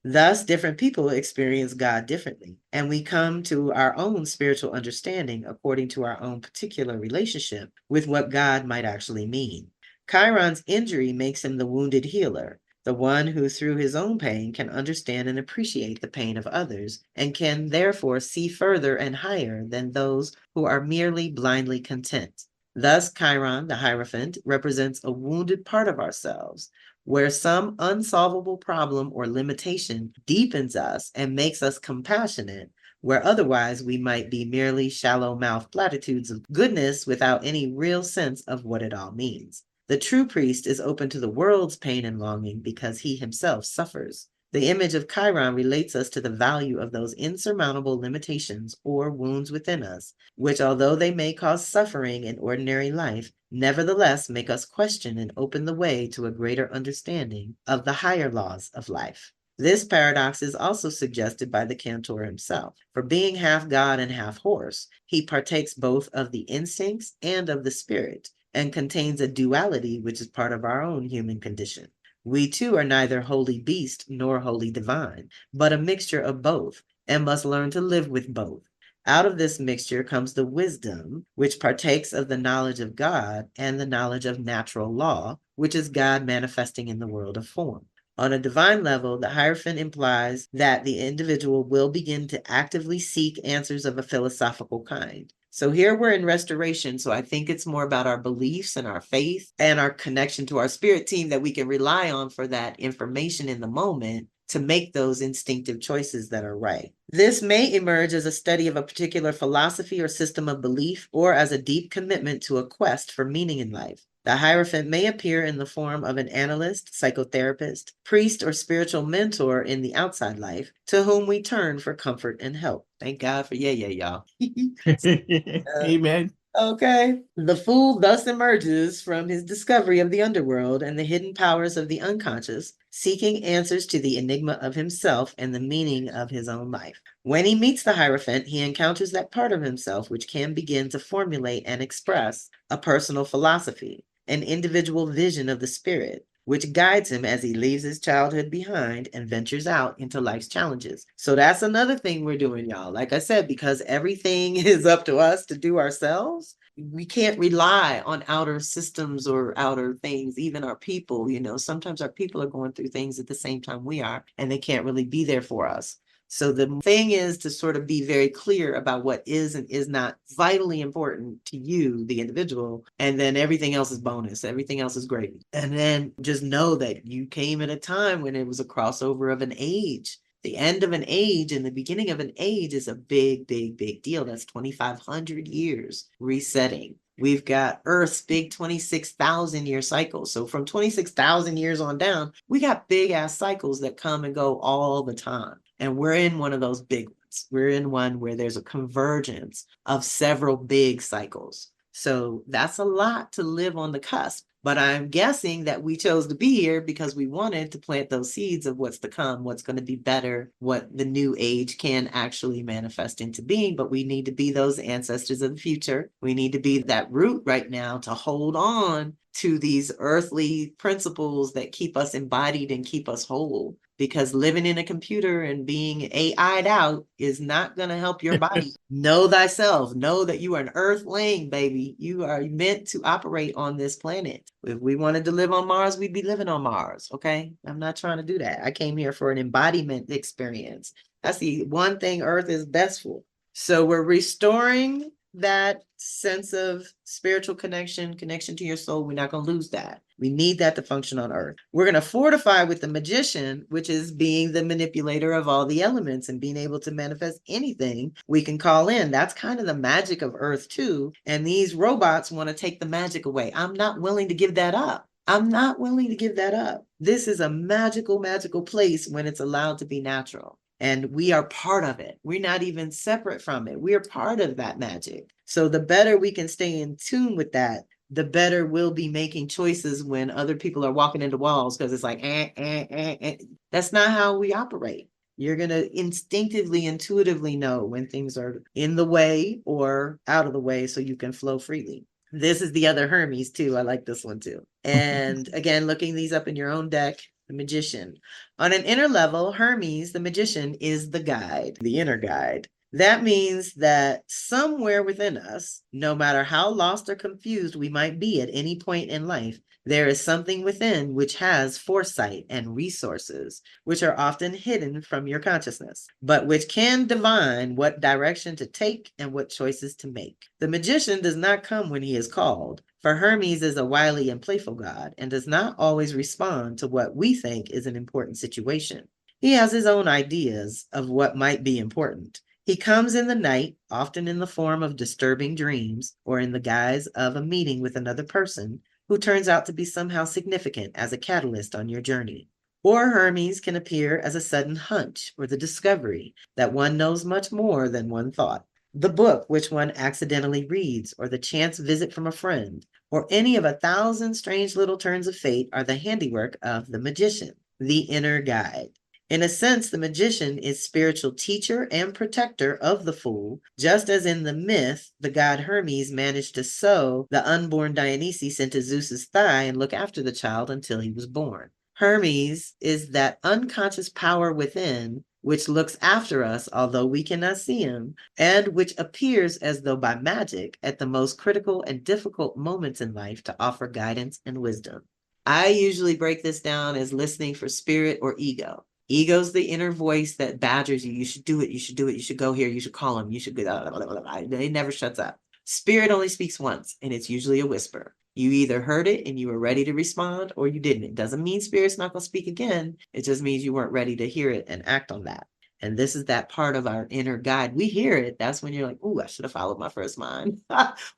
Thus, different people experience God differently, and we come to our own spiritual understanding according to our own particular relationship with what God might actually mean. Chiron's injury makes him the wounded healer, the one who through his own pain can understand and appreciate the pain of others, and can therefore see further and higher than those who are merely blindly content. Thus, Chiron, the Hierophant, represents a wounded part of ourselves, where some unsolvable problem or limitation deepens us and makes us compassionate, where otherwise we might be merely shallow-mouthed platitudes of goodness without any real sense of what it all means. The true priest is open to the world's pain and longing because he himself suffers. The image of Chiron relates us to the value of those insurmountable limitations or wounds within us, which, although they may cause suffering in ordinary life, nevertheless make us question and open the way to a greater understanding of the higher laws of life. This paradox is also suggested by the Cantor himself. For being half God and half horse, he partakes both of the instincts and of the spirit, and contains a duality which is part of our own human condition. We too are neither wholly beast nor wholly divine, but a mixture of both, and must learn to live with both. Out of this mixture comes the wisdom, which partakes of the knowledge of God and the knowledge of natural law, which is God manifesting in the world of form. On a divine level, the Hierophant implies that the individual will begin to actively seek answers of a philosophical kind. So here we're in restoration. So I think it's more about our beliefs and our faith and our connection to our spirit team that we can rely on for that information in the moment to make those instinctive choices that are right. This may emerge as a study of a particular philosophy or system of belief, or as a deep commitment to a quest for meaning in life. The Hierophant may appear in the form of an analyst, psychotherapist, priest, or spiritual mentor in the outside life, to whom we turn for comfort and help. Thank God for y'all. Amen. Okay. The fool thus emerges from his discovery of the underworld and the hidden powers of the unconscious, seeking answers to the enigma of himself and the meaning of his own life. When he meets the Hierophant, he encounters that part of himself which can begin to formulate and express a personal philosophy, an individual vision of the spirit, which guides him as he leaves his childhood behind and ventures out into life's challenges. So that's another thing we're doing, y'all. Like I said, because everything is up to us to do ourselves, we can't rely on outer systems or outer things, even our people. Sometimes our people are going through things at the same time we are, and they can't really be there for us. So the thing is to sort of be very clear about what is and is not vitally important to you, the individual, and then everything else is bonus. Everything else is great. And then just know that you came at a time when it was a crossover of an age. The end of an age and the beginning of an age is a big, big, big deal. That's 2,500 years resetting. We've got Earth's big 26,000 year cycle. So from 26,000 years on down, we got big ass cycles that come and go all the time. And we're in one of those big ones. We're in one where there's a convergence of several big cycles. So that's a lot to live on the cusp. But I'm guessing that we chose to be here because we wanted to plant those seeds of what's to come, what's going to be better, what the new age can actually manifest into being. But we need to be those ancestors of the future. We need to be that root right now to hold on to these earthly principles that keep us embodied and keep us whole. Because living in a computer and being AI'd out is not going to help your body. Know thyself. Know that you are an earthling, baby. You are meant to operate on this planet. If we wanted to live on Mars, we'd be living on Mars, okay? I'm not trying to do that. I came here for an embodiment experience. That's the one thing Earth is best for. So we're restoring that sense of spiritual connection to your soul. We're not going to lose that. We need that to function on Earth. We're going to fortify with the magician, which is being the manipulator of all the elements and being able to manifest anything we can call in. That's kind of the magic of Earth too. And these robots want to take the magic away. I'm not willing to give that up. I'm not willing to give that up. This is a magical, magical place when it's allowed to be natural. And we are part of it. We're not even separate from it. We are part of that magic. So the better we can stay in tune with that, the better we'll be making choices when other people are walking into walls, because it's like, That's not how we operate. You're going to instinctively, intuitively know when things are in the way or out of the way so you can flow freely. This is the other Hermes too. I like this one too. And again, looking these up in your own deck, the magician. On an inner level, Hermes, the magician, is the guide, the inner guide. That means that somewhere within us, no matter how lost or confused we might be at any point in life, there is something within which has foresight and resources, which are often hidden from your consciousness, but which can divine what direction to take and what choices to make. The magician does not come when he is called, for Hermes is a wily and playful god and does not always respond to what we think is an important situation. He has his own ideas of what might be important. He comes in the night, often in the form of disturbing dreams or in the guise of a meeting with another person who turns out to be somehow significant as a catalyst on your journey. Or Hermes can appear as a sudden hunch or the discovery that one knows much more than one thought. The book which one accidentally reads, or the chance visit from a friend, or any of 1,000 strange little turns of fate are the handiwork of the magician, the inner guide. In a sense, the magician is spiritual teacher and protector of the fool, just as in the myth, the god Hermes managed to sew the unborn Dionysus into Zeus's thigh and look after the child until he was born. Hermes is that unconscious power within which looks after us, although we cannot see him, and which appears as though by magic at the most critical and difficult moments in life to offer guidance and wisdom. I usually break this down as listening for spirit or ego. Ego's the inner voice that badgers you. You should do it. You should do it. You should go here. You should call him. You should go. It never shuts up. Spirit only speaks once, and it's usually a whisper. You either heard it and you were ready to respond, or you didn't. It doesn't mean spirit's not going to speak again. It just means you weren't ready to hear it and act on that. And this is that part of our inner guide. We hear it. That's when you're like, "Ooh, I should have followed my first mind."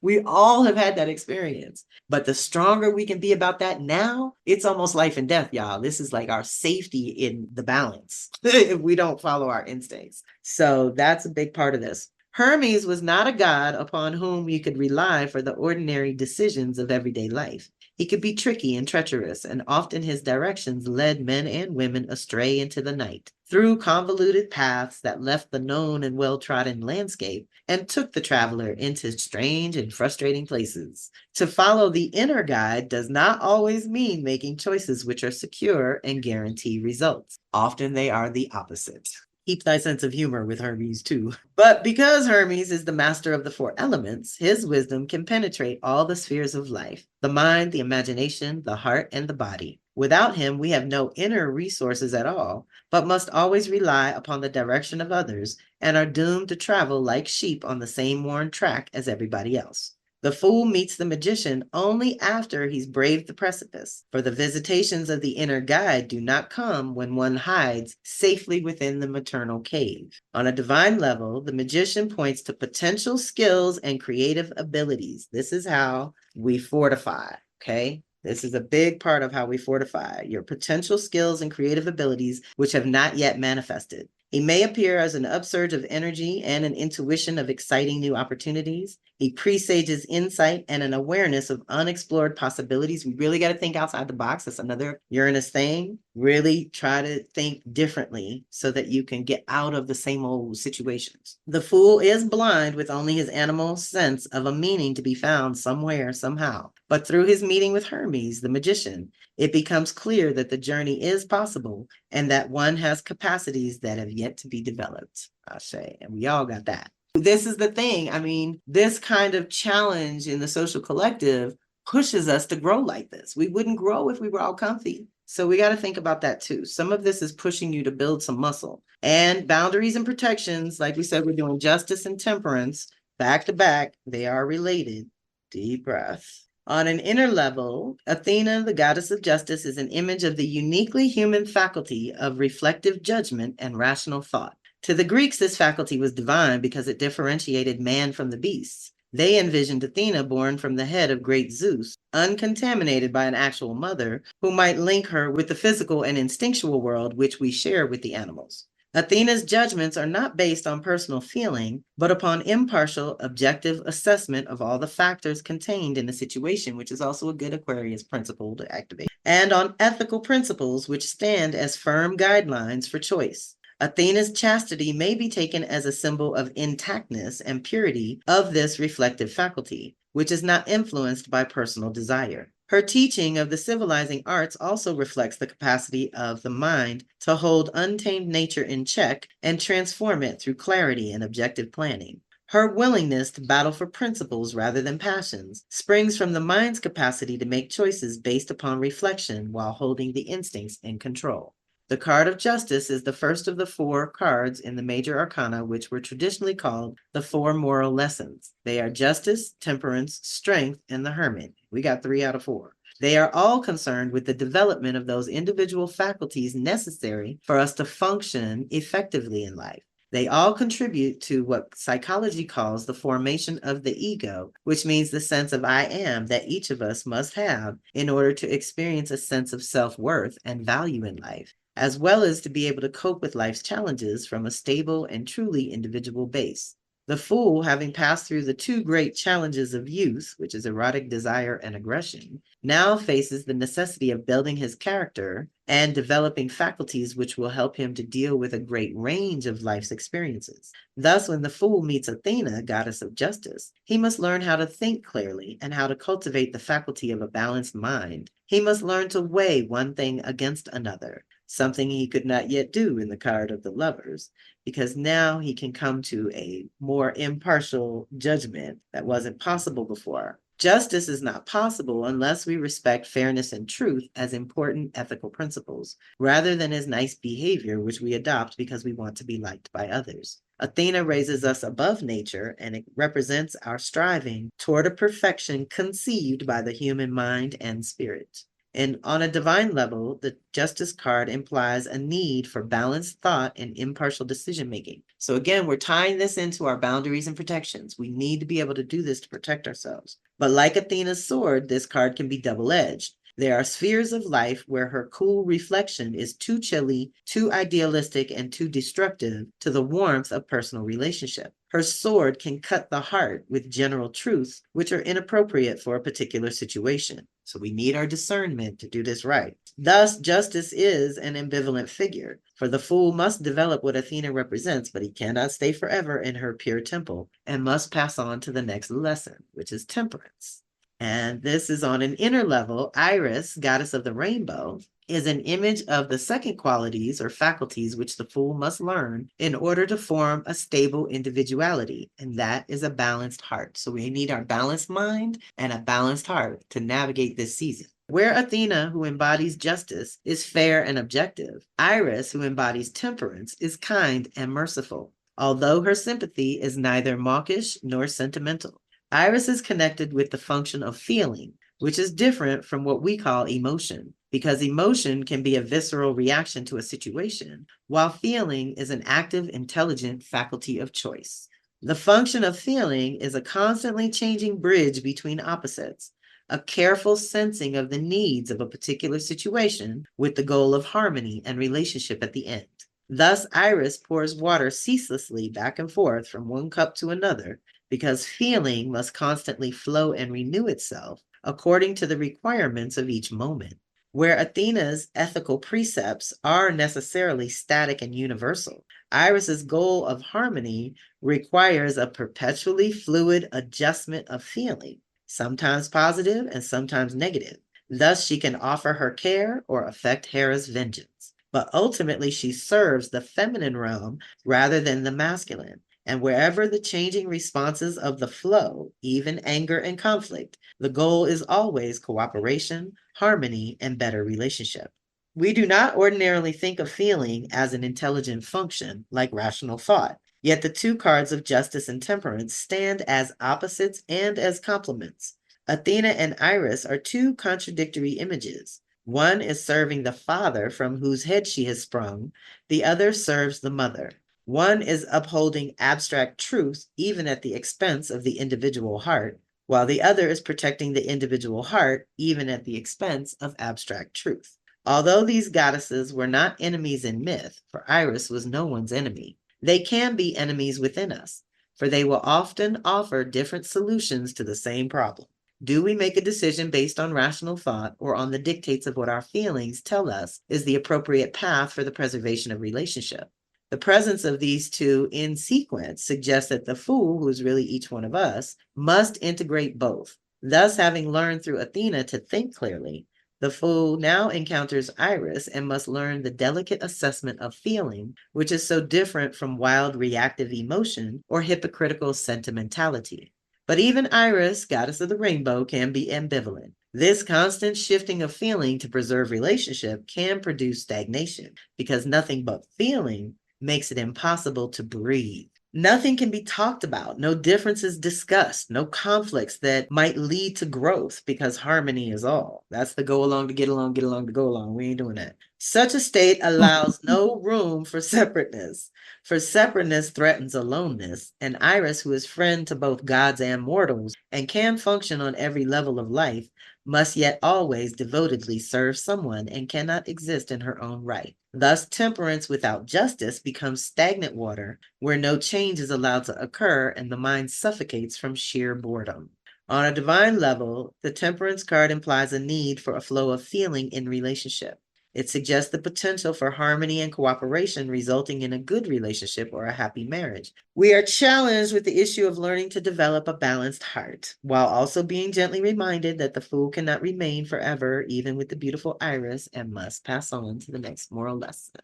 We all have had that experience. But the stronger we can be about that now, it's almost life and death, y'all. This is like our safety in the balance if we don't follow our instincts. So that's a big part of this. Hermes was not a god upon whom you could rely for the ordinary decisions of everyday life. He could be tricky and treacherous, and often his directions led men and women astray into the night, through convoluted paths that left the known and well-trodden landscape and took the traveler into strange and frustrating places. To follow the inner guide does not always mean making choices which are secure and guarantee results. Often they are the opposite. Keep thy sense of humor with Hermes too. But because Hermes is the master of the 4 elements, his wisdom can penetrate all the spheres of life: the mind, the imagination, the heart, and the body. Without him, we have no inner resources at all, but must always rely upon the direction of others and are doomed to travel like sheep on the same worn track as everybody else. The fool meets the magician only after he's braved the precipice, for the visitations of the inner guide do not come when one hides safely within the maternal cave. On a divine level, the magician points to potential skills and creative abilities. This is how we fortify, okay? This is a big part of how we fortify your potential skills and creative abilities which have not yet manifested. He may appear as an upsurge of energy and an intuition of exciting new opportunities. He presages insight and an awareness of unexplored possibilities. We really got to think outside the box. That's another Uranus thing. Really try to think differently so that you can get out of the same old situations. The fool is blind with only his animal sense of a meaning to be found somewhere, somehow. But through his meeting with Hermes, the magician, it becomes clear that the journey is possible and that one has capacities that have yet to be developed, I say. And we all got that. This is the thing. I mean, this kind of challenge in the social collective pushes us to grow like this. We wouldn't grow if we were all comfy. So we got to think about that too. Some of this is pushing you to build some muscle and boundaries and protections. Like we said, we're doing justice and temperance back to back. They are related. Deep breath. On an inner level, Athena, the goddess of justice, is an image of the uniquely human faculty of reflective judgment and rational thought. To the Greeks, this faculty was divine because it differentiated man from the beasts. They envisioned Athena born from the head of great Zeus, uncontaminated by an actual mother, who might link her with the physical and instinctual world which we share with the animals. Athena's judgments are not based on personal feeling, but upon impartial, objective assessment of all the factors contained in the situation, which is also a good Aquarius principle to activate, and on ethical principles which stand as firm guidelines for choice. Athena's chastity may be taken as a symbol of intactness and purity of this reflective faculty, which is not influenced by personal desire. Her teaching of the civilizing arts also reflects the capacity of the mind to hold untamed nature in check and transform it through clarity and objective planning. Her willingness to battle for principles rather than passions springs from the mind's capacity to make choices based upon reflection while holding the instincts in control. The card of justice is the first of the 4 cards in the major arcana, which were traditionally called the 4 moral lessons. They are justice, temperance, strength, and the hermit. We got 3 out of 4. They are all concerned with the development of those individual faculties necessary for us to function effectively in life. They all contribute to what psychology calls the formation of the ego, which means the sense of I am that each of us must have in order to experience a sense of self-worth and value in life, as well as to be able to cope with life's challenges from a stable and truly individual base. The fool, having passed through the 2 great challenges of youth, which is erotic desire and aggression, now faces the necessity of building his character and developing faculties which will help him to deal with a great range of life's experiences. Thus, when the fool meets Athena, goddess of justice, he must learn how to think clearly and how to cultivate the faculty of a balanced mind. He must learn to weigh one thing against another, something he could not yet do in the card of the lovers, because now he can come to a more impartial judgment that wasn't possible before. Justice is not possible unless we respect fairness and truth as important ethical principles, rather than as nice behavior, which we adopt because we want to be liked by others. Athena raises us above nature, and it represents our striving toward a perfection conceived by the human mind and spirit. And on a divine level, the justice card implies a need for balanced thought and impartial decision-making. So again, we're tying this into our boundaries and protections. We need to be able to do this to protect ourselves. But like Athena's sword, this card can be double-edged. There are spheres of life where her cool reflection is too chilly, too idealistic, and too destructive to the warmth of personal relationship. Her sword can cut the heart with general truths, which are inappropriate for a particular situation. So we need our discernment to do this right. Thus, justice is an ambivalent figure, for the fool must develop what Athena represents, but he cannot stay forever in her pure temple and must pass on to the next lesson, which is temperance. And this is on an inner level. Iris, goddess of the rainbow, is an image of the second qualities or faculties which the fool must learn in order to form a stable individuality, and that is a balanced heart. So we need our balanced mind and a balanced heart to navigate this season. Where Athena, who embodies justice, is fair and objective, Iris, who embodies temperance, is kind and merciful, although her sympathy is neither mawkish nor sentimental. Iris is connected with the function of feeling, which is different from what we call emotion, because emotion can be a visceral reaction to a situation, while feeling is an active, intelligent faculty of choice. The function of feeling is a constantly changing bridge between opposites, a careful sensing of the needs of a particular situation with the goal of harmony and relationship at the end. Thus, Iris pours water ceaselessly back and forth from one cup to another, because feeling must constantly flow and renew itself according to the requirements of each moment. Where Athena's ethical precepts are necessarily static and universal, Iris's goal of harmony requires a perpetually fluid adjustment of feeling, sometimes positive and sometimes negative. Thus, she can offer her care or affect Hera's vengeance. But ultimately, she serves the feminine realm rather than the masculine. And wherever the changing responses of the flow, even anger and conflict, the goal is always cooperation, harmony, and better relationship. We do not ordinarily think of feeling as an intelligent function like rational thought, yet the two cards of justice and temperance stand as opposites and as complements. Athena and Iris are two contradictory images. One is serving the father from whose head she has sprung, the other serves the mother. One is upholding abstract truth even at the expense of the individual heart, while the other is protecting the individual heart even at the expense of abstract truth. Although these goddesses were not enemies in myth, for Iris was no one's enemy, they can be enemies within us, for they will often offer different solutions to the same problem. Do we make a decision based on rational thought or on the dictates of what our feelings tell us is the appropriate path for the preservation of relationship? The presence of these two in sequence suggests that the fool, who is really each one of us, must integrate both. Thus, having learned through Athena to think clearly, the fool now encounters Iris and must learn the delicate assessment of feeling, which is so different from wild reactive emotion or hypocritical sentimentality. But even Iris, goddess of the rainbow, can be ambivalent. This constant shifting of feeling to preserve relationship can produce stagnation, because nothing but feeling makes it impossible to breathe. Nothing can be talked about, no differences discussed, no conflicts that might lead to growth, because harmony is all. That's the go along to get along to go along. We ain't doing that. Such a state allows no room for separateness, for separateness threatens aloneness, and Iris, who is friend to both gods and mortals and can function on every level of life, must yet always devotedly serve someone and cannot exist in her own right. Thus, temperance without justice becomes stagnant water, where no change is allowed to occur and the mind suffocates from sheer boredom. On a divine level, the temperance card implies a need for a flow of feeling in relationship. It suggests the potential for harmony and cooperation resulting in a good relationship or a happy marriage. We are challenged with the issue of learning to develop a balanced heart, while also being gently reminded that the fool cannot remain forever, even with the beautiful Iris, and must pass on to the next moral lesson.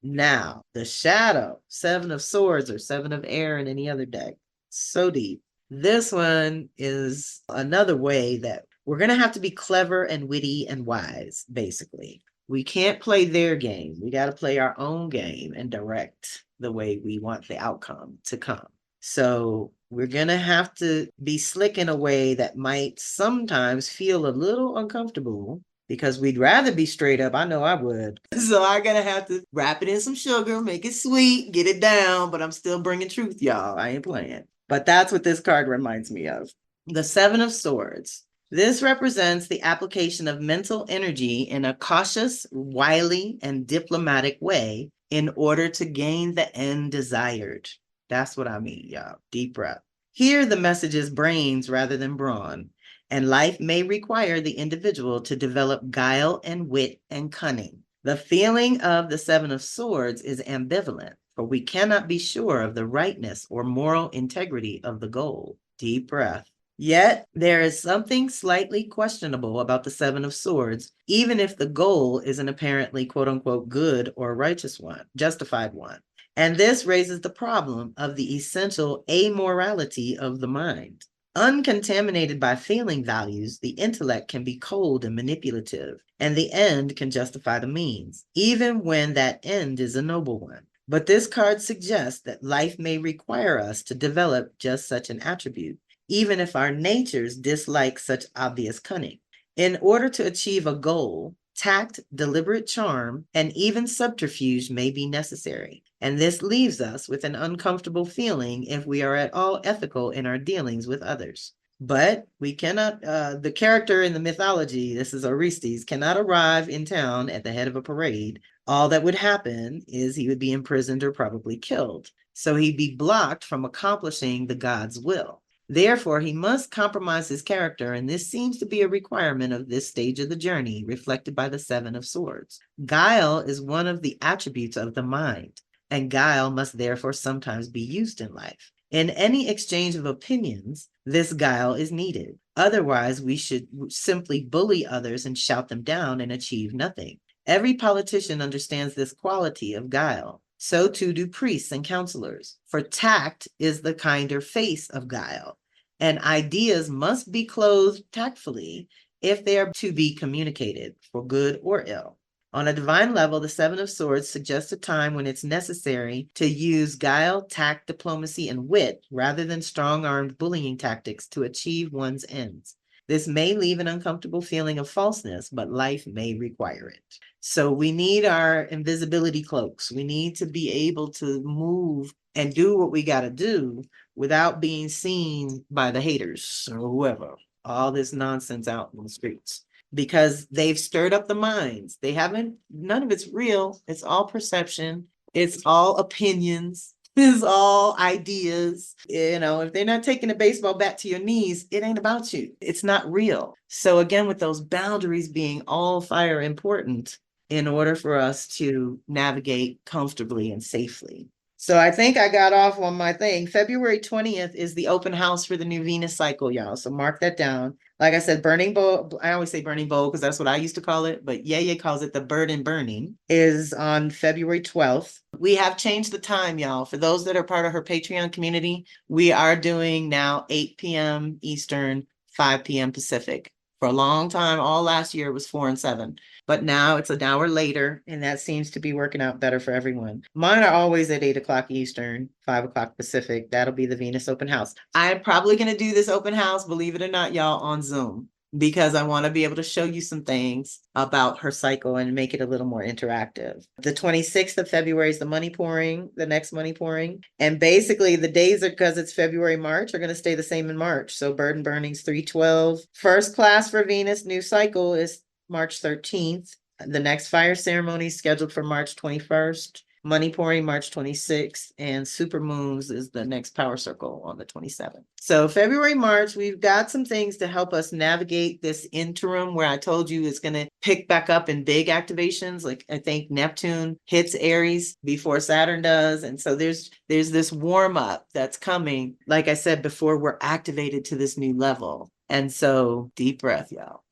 Now, the shadow, 7 of swords or 7 of air in any other deck. So deep. This one is another way that we're going to have to be clever and witty and wise, basically. We can't play their game. We got to play our own game and direct the way we want the outcome to come. So we're going to have to be slick in a way that might sometimes feel a little uncomfortable, because we'd rather be straight up. I know I would. So I'm going to have to wrap it in some sugar, make it sweet, get it down, but I'm still bringing truth, y'all. I ain't playing. But that's what this card reminds me of. The 7 of Swords. This represents the application of mental energy in a cautious, wily, and diplomatic way in order to gain the end desired. That's what I mean, y'all. Deep breath. Here, the message is brains rather than brawn, and life may require the individual to develop guile and wit and cunning. The feeling of the 7 of Swords is ambivalent, for we cannot be sure of the rightness or moral integrity of the goal. Deep breath. Yet, there is something slightly questionable about the 7 of Swords, even if the goal is an apparently quote-unquote good or righteous one, justified one. And this raises the problem of the essential amorality of the mind. Uncontaminated by feeling values, the intellect can be cold and manipulative, and the end can justify the means, even when that end is a noble one. But this card suggests that life may require us to develop just such an attribute, even if our natures dislike such obvious cunning. In order to achieve a goal, tact, deliberate charm, and even subterfuge may be necessary. And this leaves us with an uncomfortable feeling if we are at all ethical in our dealings with others. But we cannot, the character in the mythology, this is Orestes, cannot arrive in town at the head of a parade. All that would happen is he would be imprisoned or probably killed. So he'd be blocked from accomplishing the god's will. Therefore, he must compromise his character, and this seems to be a requirement of this stage of the journey, reflected by the Seven of Swords. Guile is one of the attributes of the mind, and guile must therefore sometimes be used in life. In any exchange of opinions, this guile is needed. Otherwise, we should simply bully others and shout them down and achieve nothing. Every politician understands this quality of guile. So too do priests and counselors, for tact is the kinder face of guile, and ideas must be clothed tactfully if they are to be communicated for good or ill. On a divine level, the Seven of Swords suggests a time when it's necessary to use guile, tact, diplomacy, and wit rather than strong-armed bullying tactics to achieve one's ends. This may leave an uncomfortable feeling of falseness, but life may require it. So we need our invisibility cloaks. We need to be able to move and do what we got to do without being seen by the haters or whoever. All this nonsense out in the streets, because they've stirred up the minds. They haven't, none of it's real. It's all perception. It's all opinions. It's all ideas. You know, if they're not taking a baseball bat to your knees, it ain't about you. It's not real. So again, with those boundaries being all fire important in order for us to navigate comfortably and safely. So I think I got off on my thing. February 20th is the open house for the new Venus cycle, y'all. So mark that down. Like I said, burning bowl, I always say burning bowl because that's what I used to call it, but Yeye calls it the burden burning, is on February 12th. We have changed the time, y'all. For those that are part of her Patreon community, we are doing now 8 p.m. Eastern, 5 p.m. Pacific. For a long time, all last year, it was 4 and 7. But now it's an hour later, and that seems to be working out better for everyone. Mine are always at 8 o'clock Eastern, 5 o'clock Pacific. That'll be the Venus open house. I'm probably going to do this open house, believe it or not, y'all, on Zoom, because I want to be able to show you some things about her cycle and make it a little more interactive. The 26th of February is the money pouring, the next money pouring. And basically the days are, because it's February, March, are going to stay the same in March. So burden burning's 3/12. First class for Venus new cycle is March 13th. The next fire ceremony is scheduled for March 21st. Money pouring March 26th, and super moons is the next power circle on the 27th. So February, March, we've got some things to help us navigate this interim where I told you it's going to pick back up in big activations. Like I think Neptune hits Aries before Saturn does. And so there's this warm up that's coming, like I said, before we're activated to this new level. And so deep breath, y'all.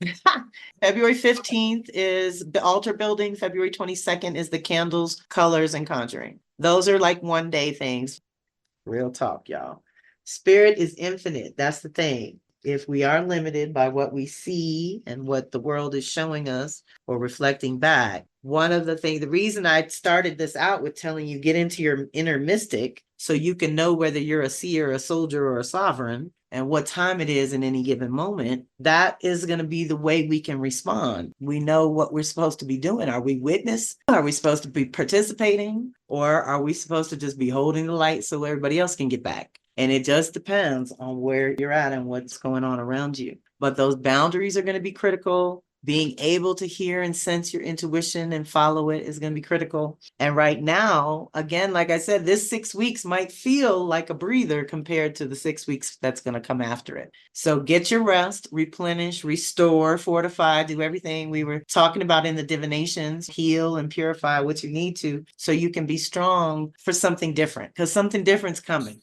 February 15th is the altar building. February 22nd is the candles, colors, and conjuring. Those are like one day things. Real talk, y'all. Spirit is infinite. That's the thing. If we are limited by what we see and what the world is showing us or reflecting back, one of the things, the reason I started this out with telling you get into your inner mystic so you can know whether you're a seer, a soldier, or a sovereign, and what time it is in any given moment, that is going to be the way we can respond. We know what we're supposed to be doing. Are we witness? Are we supposed to be participating? Or are we supposed to just be holding the light so everybody else can get back? And it just depends on where you're at and what's going on around you. But those boundaries are going to be critical. Being able to hear and sense your intuition and follow it is going to be critical. And right now, again, like I said, this 6 weeks might feel like a breather compared to the 6 weeks that's going to come after it. So get your rest, replenish, restore, fortify, do everything we were talking about in the divinations, heal and purify what you need to so you can be strong for something different, because something different's coming.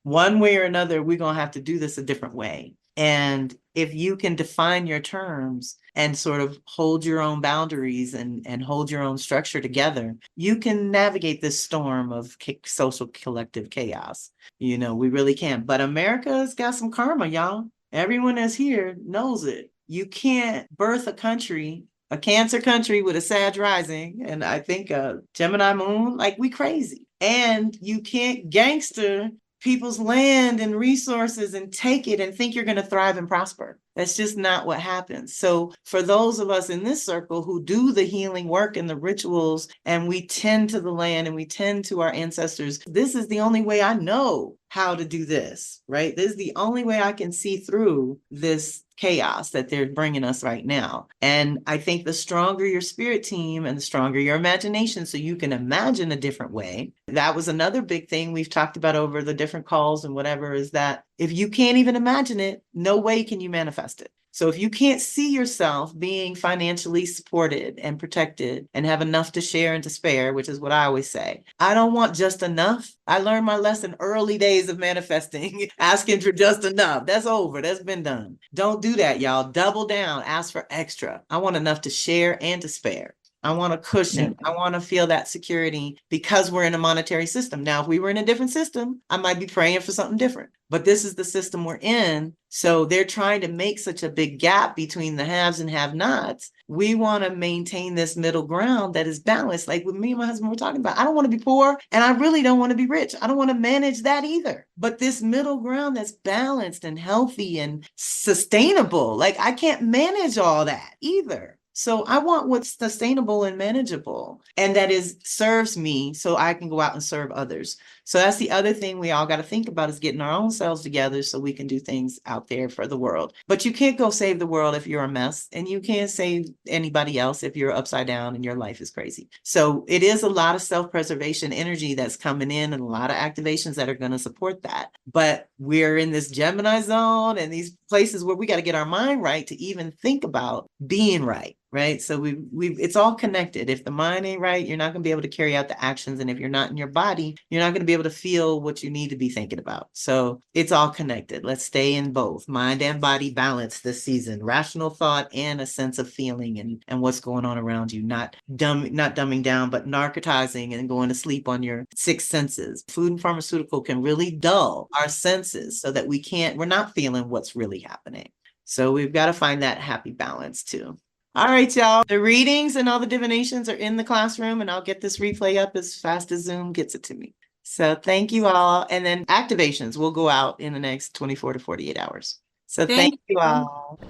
One way or another, we're going to have to do this a different way. And if you can define your terms and sort of hold your own boundaries and hold your own structure together, you can navigate this storm of social collective chaos. You know, we really can. But America's got some karma, y'all. Everyone that's here knows it. You can't birth a country, a Cancer country with a Sag rising, and I think a Gemini moon, like we crazy. And you can't gangster people's land and resources and take it and think you're going to thrive and prosper. That's just not what happens. So for those of us in this circle who do the healing work and the rituals, and we tend to the land and we tend to our ancestors, this is the only way I know how to do this, right? This is the only way I can see through this chaos that they're bringing us right now. And I think the stronger your spirit team and the stronger your imagination, so you can imagine a different way. That was another big thing we've talked about over the different calls and whatever, is that if you can't even imagine it, no way can you manifest it. So if you can't see yourself being financially supported and protected and have enough to share and to spare, which is what I always say, I don't want just enough. I learned my lesson early days of manifesting, asking for just enough. That's over. That's been done. Don't do that, y'all. Double down. Ask for extra. I want enough to share and to spare. I want a cushion. I want to feel that security because we're in a monetary system. Now, if we were in a different system, I might be praying for something different. But this is the system we're in. So they're trying to make such a big gap between the haves and have-nots. We want to maintain this middle ground that is balanced. Like with me and my husband, we're talking about, I don't want to be poor and I really don't want to be rich. I don't want to manage that either. But this middle ground that's balanced and healthy and sustainable, like I can't manage all that either. So I want what's sustainable and manageable, and that serves me so I can go out and serve others. So that's the other thing we all got to think about, is getting our own selves together so we can do things out there for the world. But you can't go save the world if you're a mess, and you can't save anybody else if you're upside down and your life is crazy. So it is a lot of self-preservation energy that's coming in, and a lot of activations that are going to support that. But we're in this Gemini zone and these places where we got to get our mind right to even think about being right. Right. So it's all connected. If the mind ain't right, you're not going to be able to carry out the actions. And if you're not in your body, you're not going to be able to feel what you need to be thinking about. So it's all connected. Let's stay in both mind and body balance this season. Rational thought and a sense of feeling and what's going on around you. Not dumbing down, but narcotizing and going to sleep on your six senses. Food and pharmaceutical can really dull our senses so that we're not feeling what's really happening. So we've got to find that happy balance too. All right, y'all. The readings and all the divinations are in the classroom, and I'll get this replay up as fast as Zoom gets it to me. So thank you all. And then activations will go out in the next 24 to 48 hours. So thank you all.